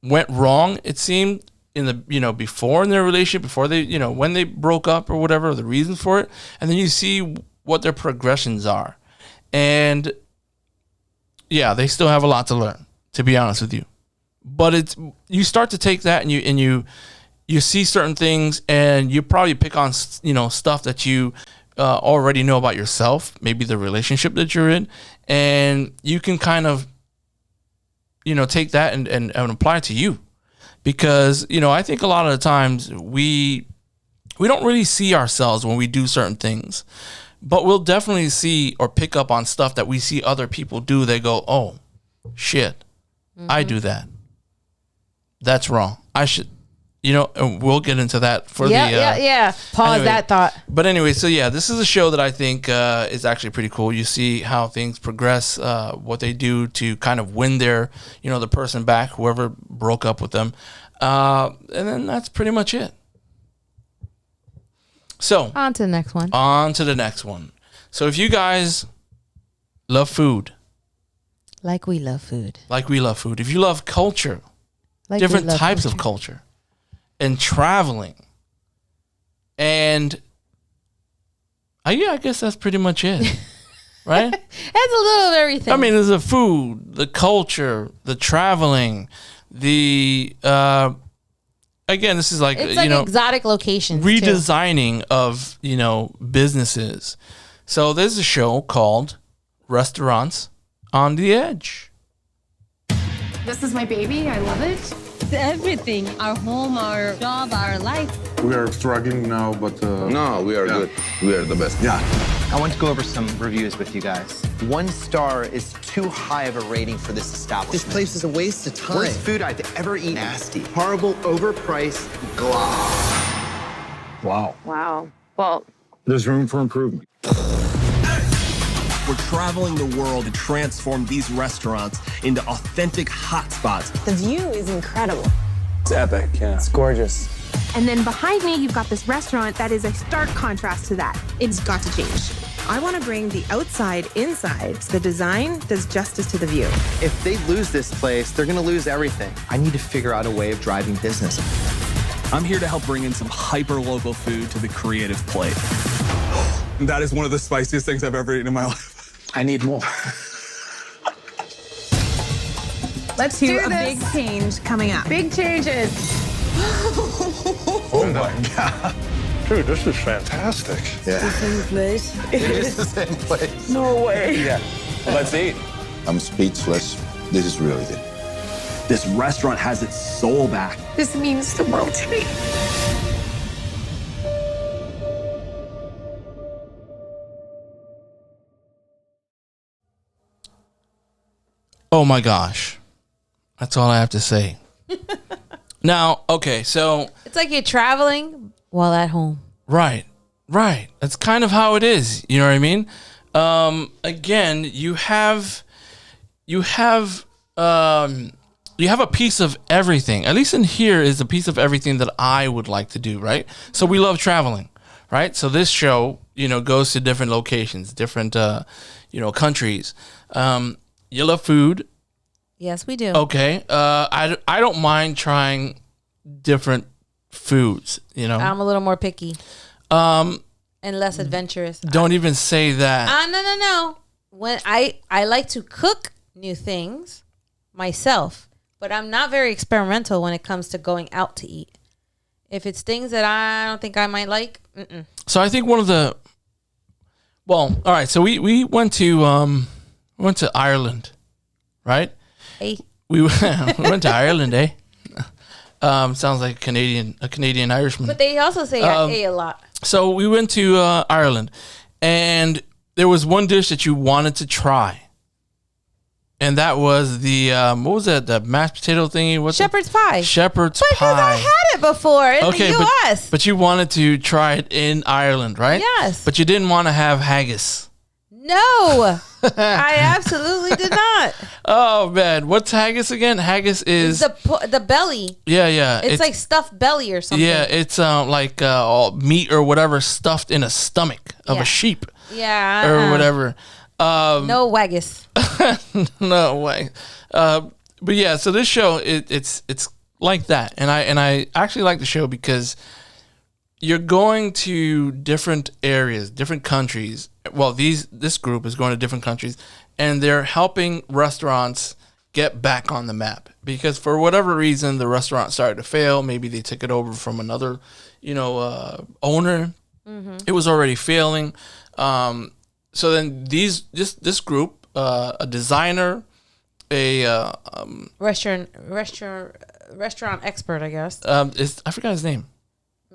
[SPEAKER 1] went wrong, it seemed in the before in their relationship, before they when they broke up or whatever, the reasons for it, and then you see what their progressions are, and yeah, they still have a lot to learn, to be honest with you. But you start to take that and you see certain things, and you probably pick on stuff that you already know about yourself, maybe the relationship that you're in, and you can kind of take that and apply it to you, because I think a lot of the times we don't really see ourselves when we do certain things, but we'll definitely see or pick up on stuff that we see other people do. They go, oh shit, I do that. That's wrong. and we'll get into that for
[SPEAKER 2] yeah. Pause
[SPEAKER 1] anyway.
[SPEAKER 2] that thought.
[SPEAKER 1] But anyway, so yeah, this is a show that I think is actually pretty cool. You see how things progress, what they do to kind of win their, the person back, whoever broke up with them. And then that's pretty much it. So
[SPEAKER 2] on to the next one.
[SPEAKER 1] So if you guys love food.
[SPEAKER 2] Like we love food.
[SPEAKER 1] If you love culture, different types of culture, and traveling, and I guess that's pretty much it, right?
[SPEAKER 2] That's a little of everything.
[SPEAKER 1] I mean, there's the food, the culture, the traveling, the again, this is like
[SPEAKER 2] it's like exotic locations,
[SPEAKER 1] redesigning of businesses. So there's a show called Restaurants on the Edge.
[SPEAKER 6] This is my baby. I love it. It's everything. Our home, our job, our life.
[SPEAKER 7] We are struggling now, but...
[SPEAKER 8] No, we are good. We are the best.
[SPEAKER 7] Yeah.
[SPEAKER 24] I want to go over some reviews with you guys. 1 star is too high of a rating for this establishment.
[SPEAKER 25] This place is a waste of time.
[SPEAKER 24] Worst food I've ever eaten.
[SPEAKER 25] Nasty. Horrible, overpriced, gloss.
[SPEAKER 7] Wow.
[SPEAKER 6] Wow. Well,
[SPEAKER 7] there's room for improvement.
[SPEAKER 26] We're traveling the world to transform these restaurants into authentic hotspots.
[SPEAKER 6] the view is incredible.
[SPEAKER 5] It's epic, yeah. It's gorgeous.
[SPEAKER 27] And then behind me, you've got this restaurant that is a stark contrast to that. It's got to change.
[SPEAKER 28] I want to bring the outside inside. So the design does justice to the view.
[SPEAKER 24] If they lose this place, they're going to lose everything. I need to figure out a way of driving business.
[SPEAKER 26] I'm here to help bring in some hyper-local food to the creative plate.
[SPEAKER 7] That is one of the spiciest things I've ever eaten in my life.
[SPEAKER 5] I need more.
[SPEAKER 28] Let's do a big change coming up. Big changes.
[SPEAKER 7] Oh my God. Dude, this is fantastic.
[SPEAKER 28] Yeah. The same place.
[SPEAKER 24] It is the same place.
[SPEAKER 28] No way.
[SPEAKER 24] Yeah.
[SPEAKER 5] Well, let's eat.
[SPEAKER 8] I'm speechless. This is really good.
[SPEAKER 26] This restaurant has its soul back.
[SPEAKER 28] This means the world to me.
[SPEAKER 1] Oh my gosh. That's all I have to say. Now, okay, so
[SPEAKER 2] it's like you're traveling while at home.
[SPEAKER 1] Right. That's kind of how it is. You know what I mean? Again, you have a piece of everything. At least in here is a piece of everything that I would like to do, right? So we love traveling, right? So this show, goes to different locations, different countries. You love food.
[SPEAKER 2] Yes, we do.
[SPEAKER 1] Okay. I don't mind trying different foods,
[SPEAKER 2] I'm a little more picky. And less adventurous.
[SPEAKER 1] Don't even say that.
[SPEAKER 2] No. When I like to cook new things myself, but I'm not very experimental when it comes to going out to eat. If it's things that I don't think I might like,
[SPEAKER 1] So I think one of the all right, so we went to Ireland, right?
[SPEAKER 2] Hey.
[SPEAKER 1] We went to Ireland, eh? Sounds like a Canadian Irishman.
[SPEAKER 2] But they also say a lot.
[SPEAKER 1] So we went to Ireland, and there was one dish that you wanted to try, and that was the what was that? The mashed potato thingy? What's
[SPEAKER 2] shepherd's pie.
[SPEAKER 1] Shepherd's pie.
[SPEAKER 2] Because I had it before in the U.S.
[SPEAKER 1] But you wanted to try it in Ireland, right?
[SPEAKER 2] Yes.
[SPEAKER 1] But you didn't want to have haggis.
[SPEAKER 2] No, I absolutely did not.
[SPEAKER 1] Oh man, what's haggis again? Haggis is
[SPEAKER 2] the belly.
[SPEAKER 1] Yeah.
[SPEAKER 2] It's like stuffed belly or something.
[SPEAKER 1] Yeah, it's like meat or whatever stuffed in a stomach of a sheep.
[SPEAKER 2] Yeah.
[SPEAKER 1] Or whatever.
[SPEAKER 2] No waggis.
[SPEAKER 1] No way. But yeah, so this show it's like that, and I actually like the show because you're going to different areas, different countries. Well, this group is going to different countries, and they're helping restaurants get back on the map because for whatever reason the restaurant started to fail. Maybe they took it over from another, owner. Mm-hmm. It was already failing. So then this group, a designer, a
[SPEAKER 2] restaurant expert, I guess.
[SPEAKER 1] I forgot his name.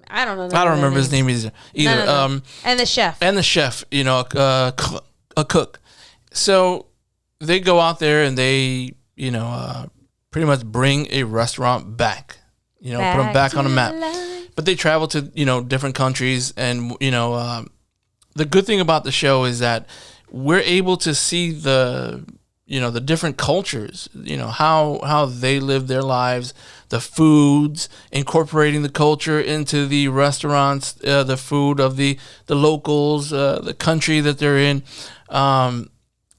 [SPEAKER 2] I don't know.
[SPEAKER 1] I don't remember his name either.
[SPEAKER 2] No. And the chef.
[SPEAKER 1] A cook. So they go out there and they, pretty much bring a restaurant back, put them back on the map. But they travel to, different countries. And, the good thing about the show is that we're able to see the different cultures, how they live their lives, the foods, incorporating the culture into the restaurants, the food of the locals, the country that they're in.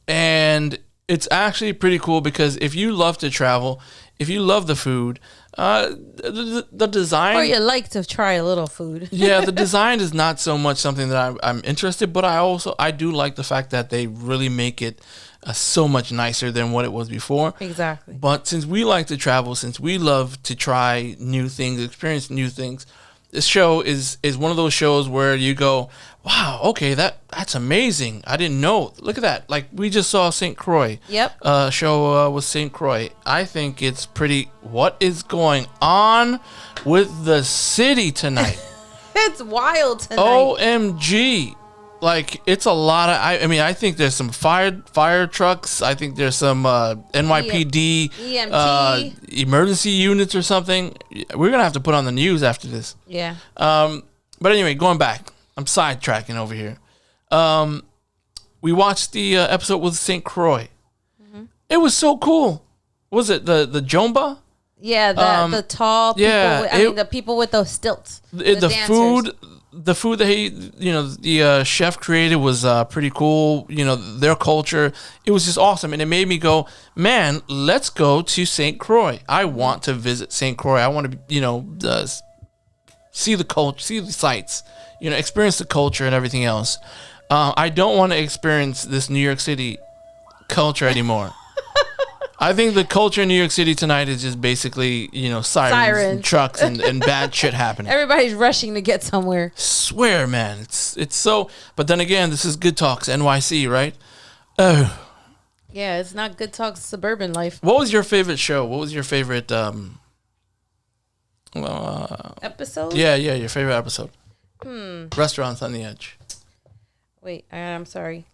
[SPEAKER 1] And it's actually pretty cool because if you love to travel, if you love the food, the design,
[SPEAKER 2] or you like to try a little food.
[SPEAKER 1] Yeah, the design is not so much something that I'm interested, but I do like the fact that they really make it so much nicer than what it was before.
[SPEAKER 2] Exactly.
[SPEAKER 1] But since we like to travel, since we love to try new things, experience new things, this show is one of those shows where you go, wow, okay, that's amazing. I didn't know. Look at that. Like, we just saw St. Croix.
[SPEAKER 2] Yep.
[SPEAKER 1] Show with St. Croix. I think it's pretty. What is going on with the city tonight?
[SPEAKER 2] It's wild tonight.
[SPEAKER 1] OMG. Like, it's a lot of. I think there's some fire trucks. I think there's some NYPD
[SPEAKER 2] EMT
[SPEAKER 1] emergency units or something. We're gonna have to put on the news after this.
[SPEAKER 2] Yeah.
[SPEAKER 1] But anyway, going back, I'm sidetracking over here. We watched the episode with St. Croix. Mm-hmm. It was so cool. Was it the Jomba?
[SPEAKER 2] Yeah, the tall people.
[SPEAKER 1] Yeah,
[SPEAKER 2] the people with those stilts.
[SPEAKER 1] The food that the chef created was pretty cool. Their culture, it was just awesome, and it made me go, man, let's go to St. Croix. I want to visit St. Croix. I want to, see the culture, see the sights, experience the culture and everything else. I don't want to experience this New York City culture anymore. I think the culture in New York City tonight is just basically, sirens. And trucks and bad shit happening.
[SPEAKER 2] Everybody's rushing to get somewhere.
[SPEAKER 1] Swear, man. It's so... But then again, this is Good Talks NYC, right? Oh.
[SPEAKER 2] Yeah, it's not Good Talks suburban life.
[SPEAKER 1] What was your favorite show? What was your favorite...
[SPEAKER 2] episode?
[SPEAKER 1] Yeah, your favorite episode. Restaurants on the Edge.
[SPEAKER 2] Wait, I'm sorry.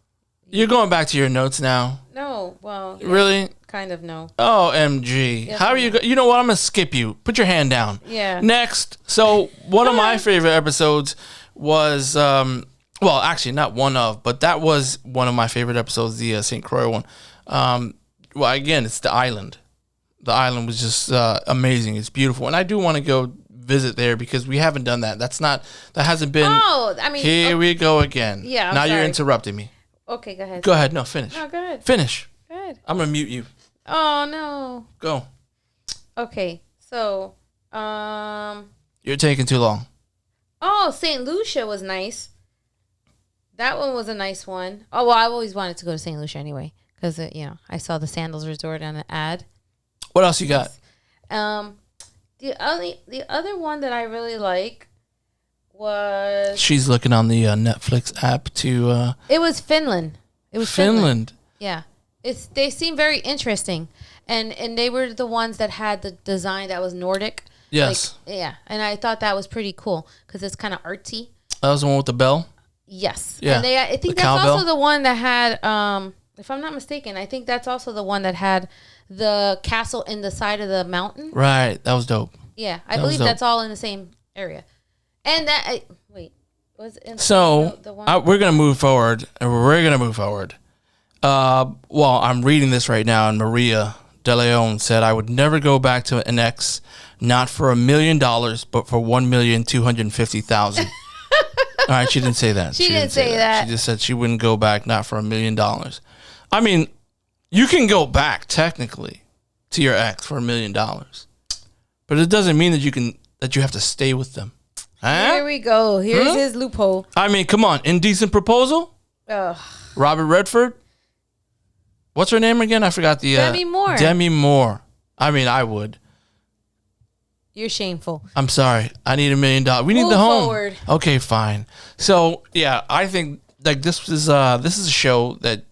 [SPEAKER 1] You're going back to your notes now.
[SPEAKER 2] No, well... Yeah,
[SPEAKER 1] really?
[SPEAKER 2] Kind of, no.
[SPEAKER 1] OMG.
[SPEAKER 2] Yes,
[SPEAKER 1] how are you... You know what? I'm going to skip you. Put your hand down.
[SPEAKER 2] Yeah.
[SPEAKER 1] Next. So, one of my favorite episodes was... well, actually, not one of, but that was one of my favorite episodes, the St. Croix one. Well, again, it's the island. The island was just amazing. It's beautiful. And I do want to go visit there because we haven't done that. That hasn't been...
[SPEAKER 2] Oh, I mean...
[SPEAKER 1] Here we go again.
[SPEAKER 2] Yeah,
[SPEAKER 1] now you're interrupting me.
[SPEAKER 2] Okay, go ahead.
[SPEAKER 1] Go ahead. No, finish.
[SPEAKER 2] No, go ahead.
[SPEAKER 1] Finish.
[SPEAKER 2] Go ahead.
[SPEAKER 1] I'm going to mute you.
[SPEAKER 2] Oh, no.
[SPEAKER 1] Go.
[SPEAKER 2] Okay, so,
[SPEAKER 1] You're taking too long.
[SPEAKER 2] Oh, St. Lucia was nice. That one was a nice one. Oh, well, I've always wanted to go to St. Lucia anyway because, I saw the Sandals Resort on an ad.
[SPEAKER 1] What else you got?
[SPEAKER 2] The other one that I really like was...
[SPEAKER 1] She's looking on the Netflix app to...
[SPEAKER 2] It was Finland. It was
[SPEAKER 1] Finland.
[SPEAKER 2] Yeah. They seem very interesting. And they were the ones that had the design that was Nordic.
[SPEAKER 1] Yes.
[SPEAKER 2] Yeah. And I thought that was pretty cool because it's kind of artsy.
[SPEAKER 1] That was the one with the bell?
[SPEAKER 2] Yes.
[SPEAKER 1] Yeah.
[SPEAKER 2] And I think that's
[SPEAKER 1] cowbell.
[SPEAKER 2] also the one that had, if I'm not mistaken, I think that's also the one that had the castle in the side of the mountain.
[SPEAKER 1] Right. That was dope.
[SPEAKER 2] Yeah. I believe that's all in the same area. And was it
[SPEAKER 1] so
[SPEAKER 2] the one?
[SPEAKER 1] we're going to move forward. Well, I'm reading this right now, and Maria De Leon said, I would never go back to an ex, not for $1 million, but for $1,250,000. All right, she didn't say that.
[SPEAKER 2] She didn't say that.
[SPEAKER 1] She just said she wouldn't go back, not for $1 million. I mean, you can go back technically to your ex for $1 million, but it doesn't mean that you have to stay with them. Huh?
[SPEAKER 2] Here we go. Here's his loophole.
[SPEAKER 1] I mean, come on, Indecent Proposal.
[SPEAKER 2] Ugh.
[SPEAKER 1] Robert Redford. What's her name again? I forgot the...
[SPEAKER 2] Demi Moore.
[SPEAKER 1] Demi Moore. I mean, I would.
[SPEAKER 2] You're shameful.
[SPEAKER 1] I'm sorry. I need $1 million. We need
[SPEAKER 2] Move
[SPEAKER 1] the home.
[SPEAKER 2] forward.
[SPEAKER 1] Okay, fine. So, yeah, I think like this is a show that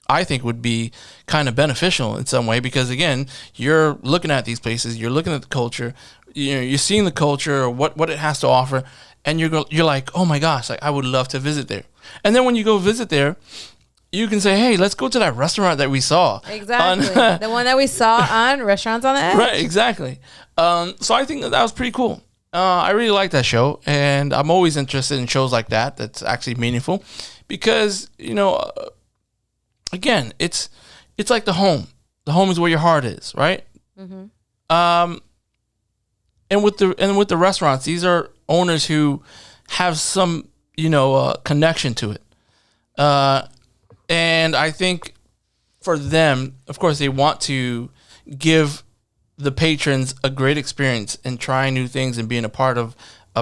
[SPEAKER 1] I think would be kind of beneficial in some way because, again, you're looking at these places. You're looking at the culture. You're seeing the culture or what it has to offer. And you're like, oh, my gosh, like, I would love to visit there. And then when you go visit there, you can say, hey, let's go to that restaurant that we saw.
[SPEAKER 2] Exactly. The one that we saw on Restaurants on the Edge.
[SPEAKER 1] Right, exactly. So I think that was pretty cool. I really like that show, and I'm always interested in shows like that that's actually meaningful because, again, it's like the home. The home is where your heart is, right?
[SPEAKER 2] Mm-hmm.
[SPEAKER 1] And with the restaurants, these are owners who have some, connection to it. And I think for them, of course, they want to give the patrons a great experience and trying new things and being a part of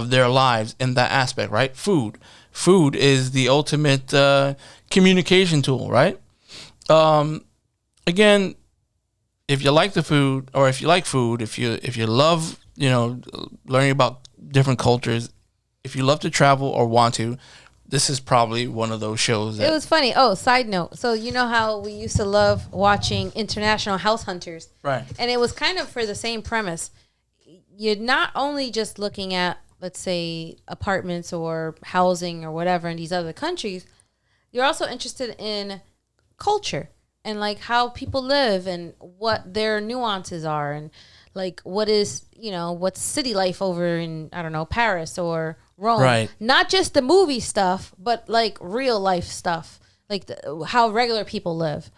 [SPEAKER 1] their lives in that aspect, right? Food is the ultimate communication tool, right? Again, if you like the food, or if you like food, if you love, learning about different cultures, if you love to travel or want to, this is probably one of those shows.
[SPEAKER 2] It was funny. Oh, side note. So you know how we used to love watching International House Hunters?
[SPEAKER 1] Right.
[SPEAKER 2] And it was kind of for the same premise. You're not only just looking at, let's say, apartments or housing or whatever in these other countries, you're also interested in culture and like how people live and what their nuances are and like what is, what's city life over in, I don't know, Paris or Rome.
[SPEAKER 1] Right.
[SPEAKER 2] Not just the movie stuff, but like real life stuff, like how regular people live.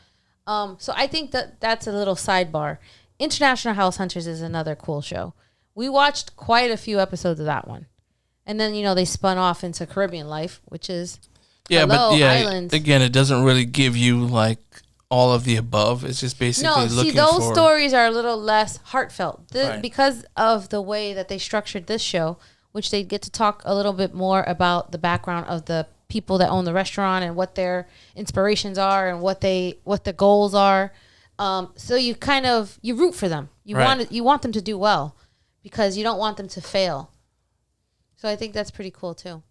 [SPEAKER 2] So I think that's a little sidebar. International House Hunters is another cool show. We watched quite a few episodes of that one. And then, they spun off into Caribbean Life, which is islands.
[SPEAKER 1] Again, it doesn't really give you like all of the above. It's just basically looking for...
[SPEAKER 2] those stories are a little less heartfelt.
[SPEAKER 1] Right.
[SPEAKER 2] Because of the way that they structured this show, which they get to talk a little bit more about the background of the people that own the restaurant and what their inspirations are and what the goals are. So you you root for them. You want them to do well because you don't want them to fail. So I think that's pretty cool too.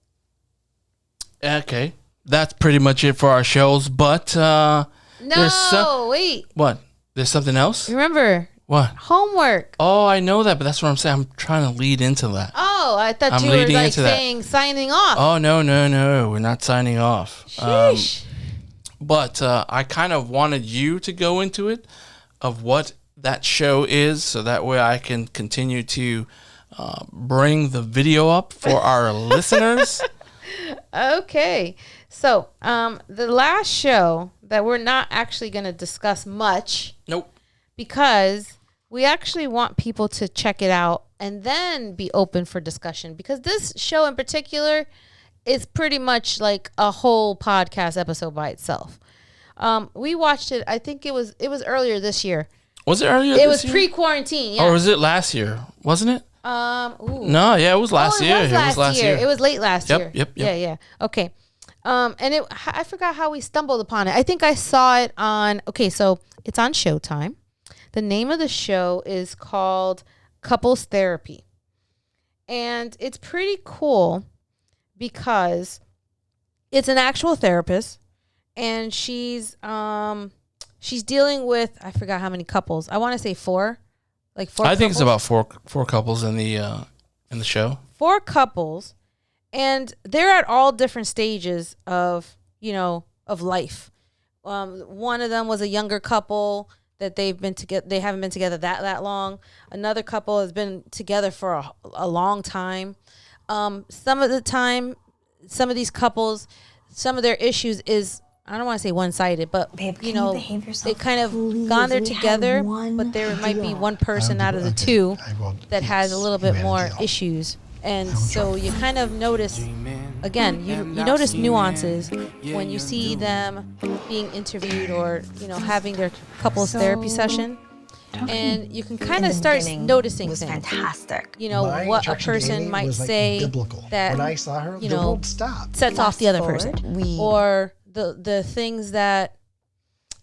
[SPEAKER 1] Okay. That's pretty much it for our shows, but
[SPEAKER 2] wait.
[SPEAKER 1] What? There's something else?
[SPEAKER 2] Remember?
[SPEAKER 1] What?
[SPEAKER 2] Homework.
[SPEAKER 1] Oh, I know that, but that's what I'm saying. I'm trying to lead into that.
[SPEAKER 2] Oh, I thought you were like saying signing off.
[SPEAKER 1] Oh, no. We're not signing off.
[SPEAKER 2] Sheesh.
[SPEAKER 1] But I kind of wanted you to go into it of what that show is so that way I can continue to bring the video up for our listeners.
[SPEAKER 2] Okay. So the last show that we're not actually going to discuss much.
[SPEAKER 1] Nope.
[SPEAKER 2] Because we actually want people to check it out and then be open for discussion. Because this show in particular is pretty much like a whole podcast episode by itself. We watched it. I think it was earlier this year.
[SPEAKER 1] Was it earlier this year?
[SPEAKER 2] It was pre-quarantine, yeah.
[SPEAKER 1] Or was it last year? Wasn't it? No, yeah, it was last year.
[SPEAKER 2] It was last year. It was late last year.
[SPEAKER 1] Yep.
[SPEAKER 2] Yeah. Okay. And I forgot how we stumbled upon it. I think I saw it on, so it's on Showtime. The name of the show is called Couples Therapy. And it's pretty cool because it's an actual therapist and she's dealing with, I forgot how many couples. I want to say four. Like four.
[SPEAKER 1] I think it's about four couples in the show. 4 couples,
[SPEAKER 2] and they're at all different stages of life. One of them was a younger couple that they've been together. They haven't been together that long. Another couple has been together for a long time. Some of the time, some of these couples, some of their issues is, I don't want to say one-sided, but
[SPEAKER 21] Babe,
[SPEAKER 2] they kind of gone there together, but there might be one person out of the two that has a little bit more issues. And so you kind of notice, again, you notice nuances when you see them being interviewed or, having their couples therapy session. And you can kind of start noticing things.
[SPEAKER 21] Fantastic.
[SPEAKER 2] What a person might say that,
[SPEAKER 3] when I saw her, the world stopped.
[SPEAKER 2] Sets off the other person. Or the things that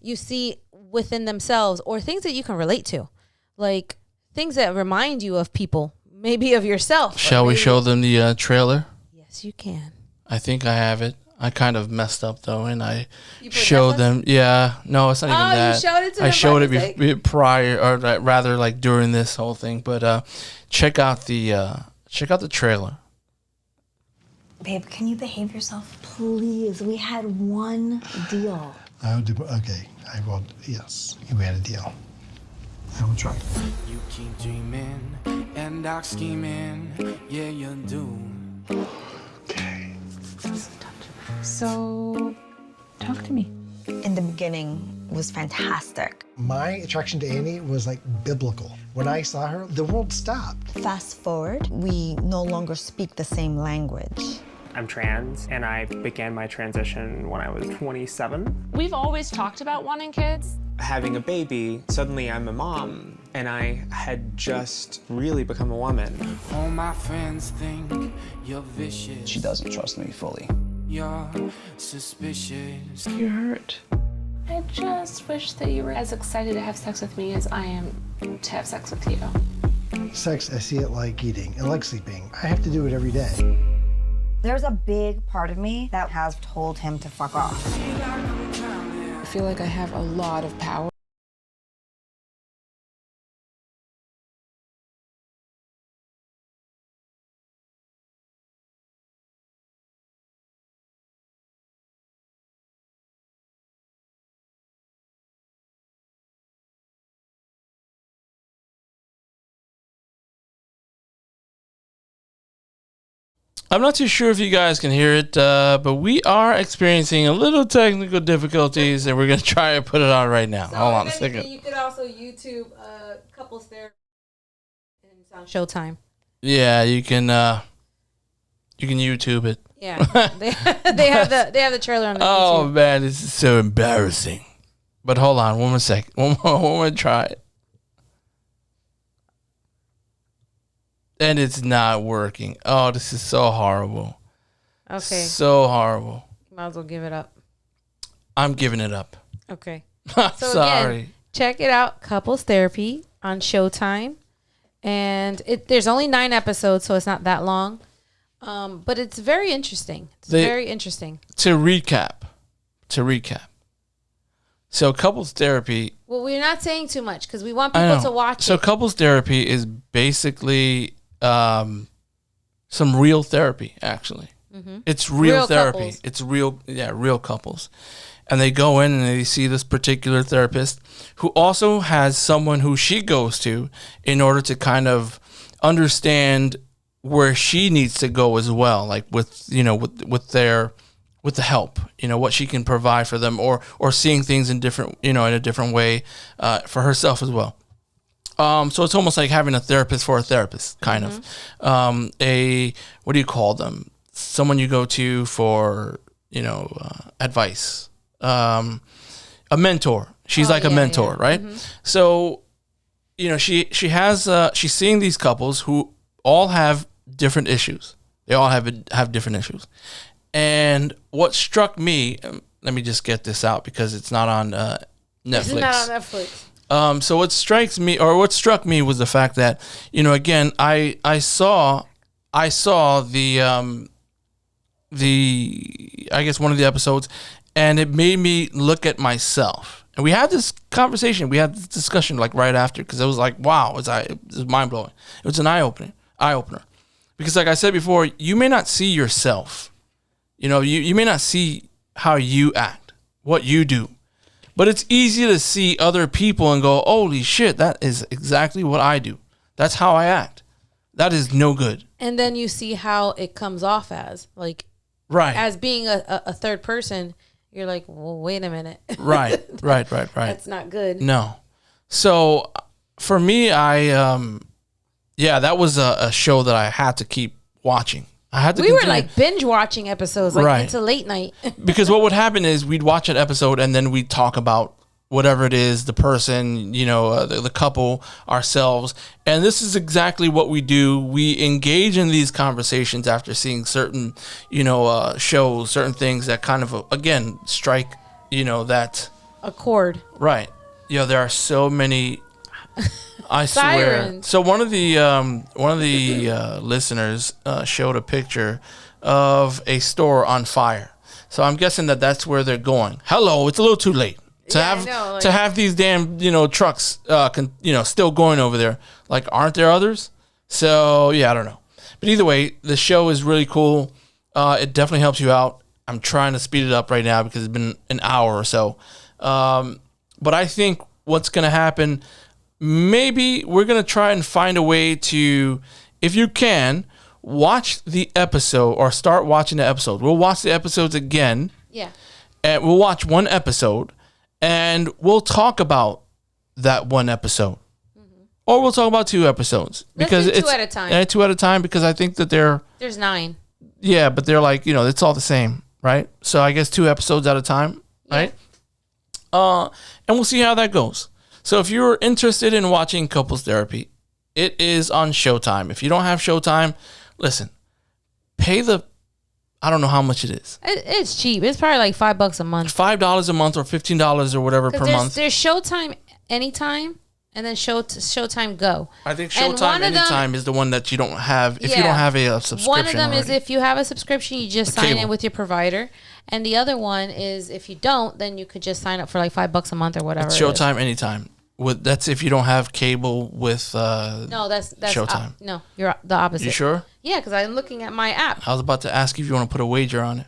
[SPEAKER 2] you see within themselves or things that you can relate to. Like things that remind you of people. Maybe of yourself.
[SPEAKER 1] Shall we show them the trailer?
[SPEAKER 2] Yes, you can.
[SPEAKER 1] I think I have it. I kind of messed up though, and I showed them. Yeah, no, it's not even that.
[SPEAKER 2] You showed it to them.
[SPEAKER 1] I showed it prior, or rather, like during this whole thing. But check out the trailer.
[SPEAKER 21] Babe, can you behave yourself, please? We had one deal.
[SPEAKER 3] I will do. Okay, I will. Yes, we had a deal. I will try.
[SPEAKER 4] You keep dreaming and dark scheming. Yeah, you do.
[SPEAKER 3] Okay.
[SPEAKER 9] So, talk to me.
[SPEAKER 21] In the beginning was fantastic.
[SPEAKER 3] My attraction to Annie was like biblical. When I saw her, the world stopped.
[SPEAKER 21] Fast forward, we no longer speak the same language.
[SPEAKER 10] I'm trans, and I began my transition when I was 27.
[SPEAKER 11] We've always talked about wanting kids.
[SPEAKER 10] Having a baby, suddenly I'm a mom, and I had just really become a woman.
[SPEAKER 4] All my friends think you're vicious.
[SPEAKER 12] She doesn't trust me fully.
[SPEAKER 4] You're suspicious.
[SPEAKER 11] You're hurt. I just wish that you were as excited to have sex with me as I am to have sex with you.
[SPEAKER 3] Sex, I see it like eating and like sleeping. I have to do it every day.
[SPEAKER 21] There's a big part of me that has told him to fuck off.
[SPEAKER 11] I feel like I have a lot of power.
[SPEAKER 1] I'm not too sure if you guys can hear it, but we are experiencing a little technical difficulties, and we're going to try to put it on right now.
[SPEAKER 2] So
[SPEAKER 1] hold on a second.
[SPEAKER 2] You could also YouTube couples therapy, and it's on Showtime.
[SPEAKER 1] Yeah, you can YouTube it.
[SPEAKER 2] Yeah, they have the trailer on the
[SPEAKER 1] Oh
[SPEAKER 2] YouTube.
[SPEAKER 1] man, this is so embarrassing. But hold on, one more second. One more try it. And it's not working. Oh, this is so horrible.
[SPEAKER 2] Okay.
[SPEAKER 1] So horrible.
[SPEAKER 2] Might as well give it up.
[SPEAKER 1] I'm giving it up.
[SPEAKER 2] Okay.
[SPEAKER 1] I'm
[SPEAKER 2] So
[SPEAKER 1] sorry.
[SPEAKER 2] again, check it out, Couples Therapy on Showtime. And there's only 9 episodes, so it's not that long. But it's very interesting. It's very interesting.
[SPEAKER 1] To recap. So couples therapy.
[SPEAKER 2] Well, we're not saying too much because we want people to watch
[SPEAKER 1] So
[SPEAKER 2] it.
[SPEAKER 1] couples therapy is basically some real therapy, actually.
[SPEAKER 2] Mhm.
[SPEAKER 1] It's real therapy.
[SPEAKER 2] couples.
[SPEAKER 1] It's real couples. And they go in and they see this particular therapist who also has someone who she goes to in order to kind of understand where she needs to go as well, like with the help, what she can provide for them, or seeing things in a different way for herself as well. So it's almost like having a therapist for a therapist, kind of. What do you call them? Someone you go to for, advice. A mentor. She's like a mentor, right? So, she's seeing these couples who all have different issues. They all have different issues. And what struck me, let me just get this out because it's not on Netflix.
[SPEAKER 2] It's not on Netflix.
[SPEAKER 1] So what struck me was the fact that, again, I saw the I guess one of the episodes, and it made me look at myself. And we had this conversation, we had this discussion like right after, because it was like, wow, it was mind blowing. It was an eye opener, because like I said before, you may not see yourself, you may not see how you act, what you do. But it's easy to see other people and go, holy shit, that is exactly what I do. That's how I act. That is no good.
[SPEAKER 2] And then you see how it comes off as, like,
[SPEAKER 1] right,
[SPEAKER 2] as being a third person. You're like, well, wait a minute.
[SPEAKER 1] Right.
[SPEAKER 2] That's not good.
[SPEAKER 1] No. So for me, that was a show that I had to keep watching.
[SPEAKER 2] We were like binge watching episodes, like
[SPEAKER 1] Right.
[SPEAKER 2] into late night.
[SPEAKER 1] Because what would happen is we'd watch an episode and then we'd talk about whatever it is, the person, the couple, ourselves. And this is exactly what we do. We engage in these conversations after seeing certain, shows, certain things that kind of, again, strike, that
[SPEAKER 2] A chord.
[SPEAKER 1] Right. There are so many. I swear.
[SPEAKER 2] Sirens.
[SPEAKER 1] So one of the listeners showed a picture of a store on fire. So I'm guessing that's where they're going. Hello, it's a little too late to have these damn trucks still going over there. Like, aren't there others? So yeah, I don't know. But either way, the show is really cool. It definitely helps you out. I'm trying to speed it up right now because it's been an hour or so. But I think what's going to happen, maybe we're going to try and find a way to, if you can, watch the episode or start watching the episode. We'll watch the episodes again.
[SPEAKER 2] Yeah.
[SPEAKER 1] And we'll watch one episode and we'll talk about that one episode. Or we'll talk about 2 episodes. Because
[SPEAKER 2] Let's do 2
[SPEAKER 1] it's
[SPEAKER 2] at a time.
[SPEAKER 1] Yeah, 2 at a time because I think that
[SPEAKER 2] There's 9.
[SPEAKER 1] yeah, but they're like, it's all the same, right? So I guess 2 episodes at a time, right? And we'll see how that goes. So if you're interested in watching Couples Therapy, it is on Showtime. If you don't have Showtime, listen, pay I don't know how much it is.
[SPEAKER 2] It's cheap. It's probably like $5 a month.
[SPEAKER 1] $5 a month or $15 or whatever per month.
[SPEAKER 2] There's Showtime Anytime and then Showtime Go.
[SPEAKER 1] I think Showtime Anytime is the one that you don't have if you don't have a subscription.
[SPEAKER 2] One of them
[SPEAKER 1] already.
[SPEAKER 2] is if you have a subscription, you just sign in with your provider. And the other one is if you don't, then you could just sign up for like $5 a month or whatever.
[SPEAKER 1] It's Showtime Anytime. That's if you don't have cable with
[SPEAKER 2] no, that's
[SPEAKER 1] Showtime.
[SPEAKER 2] No, you're the opposite.
[SPEAKER 1] You sure?
[SPEAKER 2] Yeah, because I'm looking at my app.
[SPEAKER 1] I was about to ask you if you want to put a wager on it.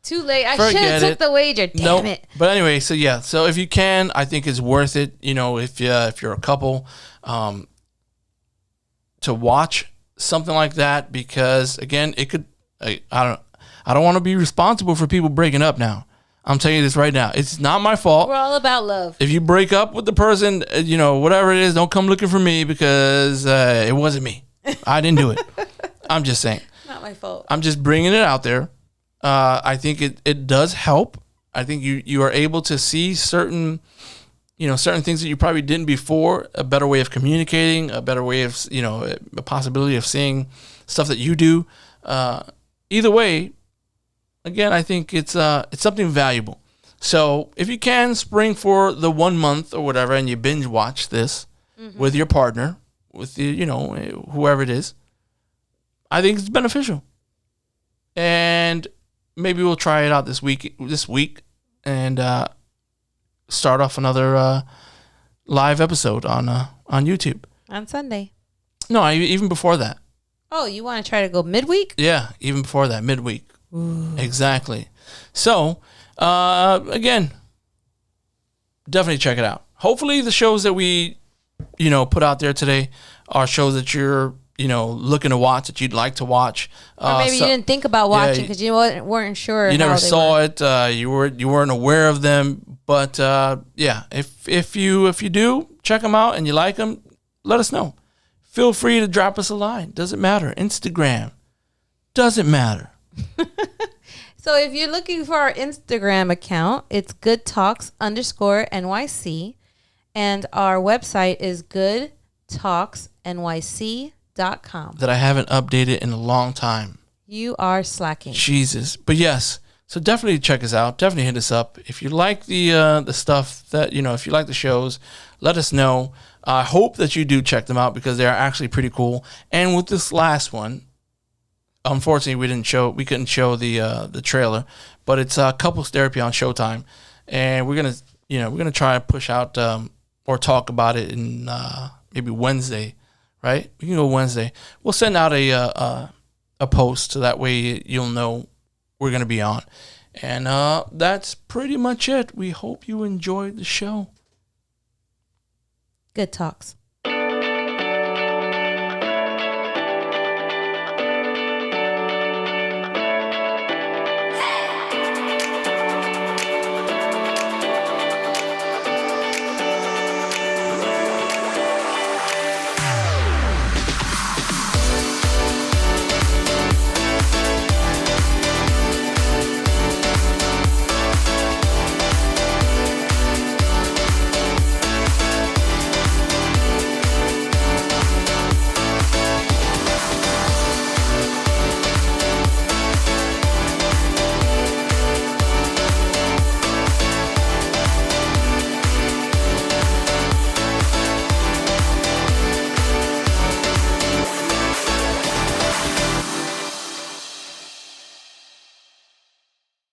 [SPEAKER 2] Too late. I should have took the wager. Damn it.
[SPEAKER 1] But anyway, so yeah. So if you can, I think it's worth it. If you're a couple, to watch something like that because again, it could. I don't want to be responsible for people breaking up now. I'm telling you this right now. It's not my fault.
[SPEAKER 2] We're all about love.
[SPEAKER 1] If you break up with the person, whatever it is, don't come looking for me because it wasn't me. I didn't do it. I'm just saying.
[SPEAKER 2] Not my fault.
[SPEAKER 1] I'm just bringing it out there. I think it does help. I think you are able to see certain things that you probably didn't before, a better way of communicating, a better way of, a possibility of seeing stuff that you do. Either way, again, I think it's something valuable. So if you can spring for the 1 month or whatever, and you binge watch this with your partner, with whoever it is, I think it's beneficial. And maybe we'll try it out this week, and start off another live episode on YouTube
[SPEAKER 2] on Sunday.
[SPEAKER 1] No, even before that.
[SPEAKER 2] Oh, you want to try to go midweek?
[SPEAKER 1] Yeah, even before that, midweek. Ooh. Exactly. So, again, definitely check it out. Hopefully the shows that we, put out there today are shows that you're, looking to watch, that you'd like to watch.
[SPEAKER 2] Or maybe you didn't think about watching because you weren't sure.
[SPEAKER 1] You never saw it. You weren't aware of them. But, yeah, if you do, check them out and you like them, let us know. Feel free to drop us a line. Doesn't matter. Instagram. Doesn't matter.
[SPEAKER 2] So if you're looking for our Instagram account, it's goodtalks_NYC. And our website is goodtalksnyc.com.
[SPEAKER 1] That I haven't updated in a long time.
[SPEAKER 2] You are slacking.
[SPEAKER 1] Jesus. But yes. So definitely check us out. Definitely hit us up. If you like the stuff that, if you like the shows, let us know. I hope that you do check them out because they are actually pretty cool. And with this last one, unfortunately, we couldn't show the trailer, but it's Couples Therapy on Showtime, and we're gonna try to push out or talk about it in maybe Wednesday, right? We can go Wednesday. We'll send out a post so that way you'll know we're gonna be on, and that's pretty much it. We hope you enjoyed the show.
[SPEAKER 2] Good talks.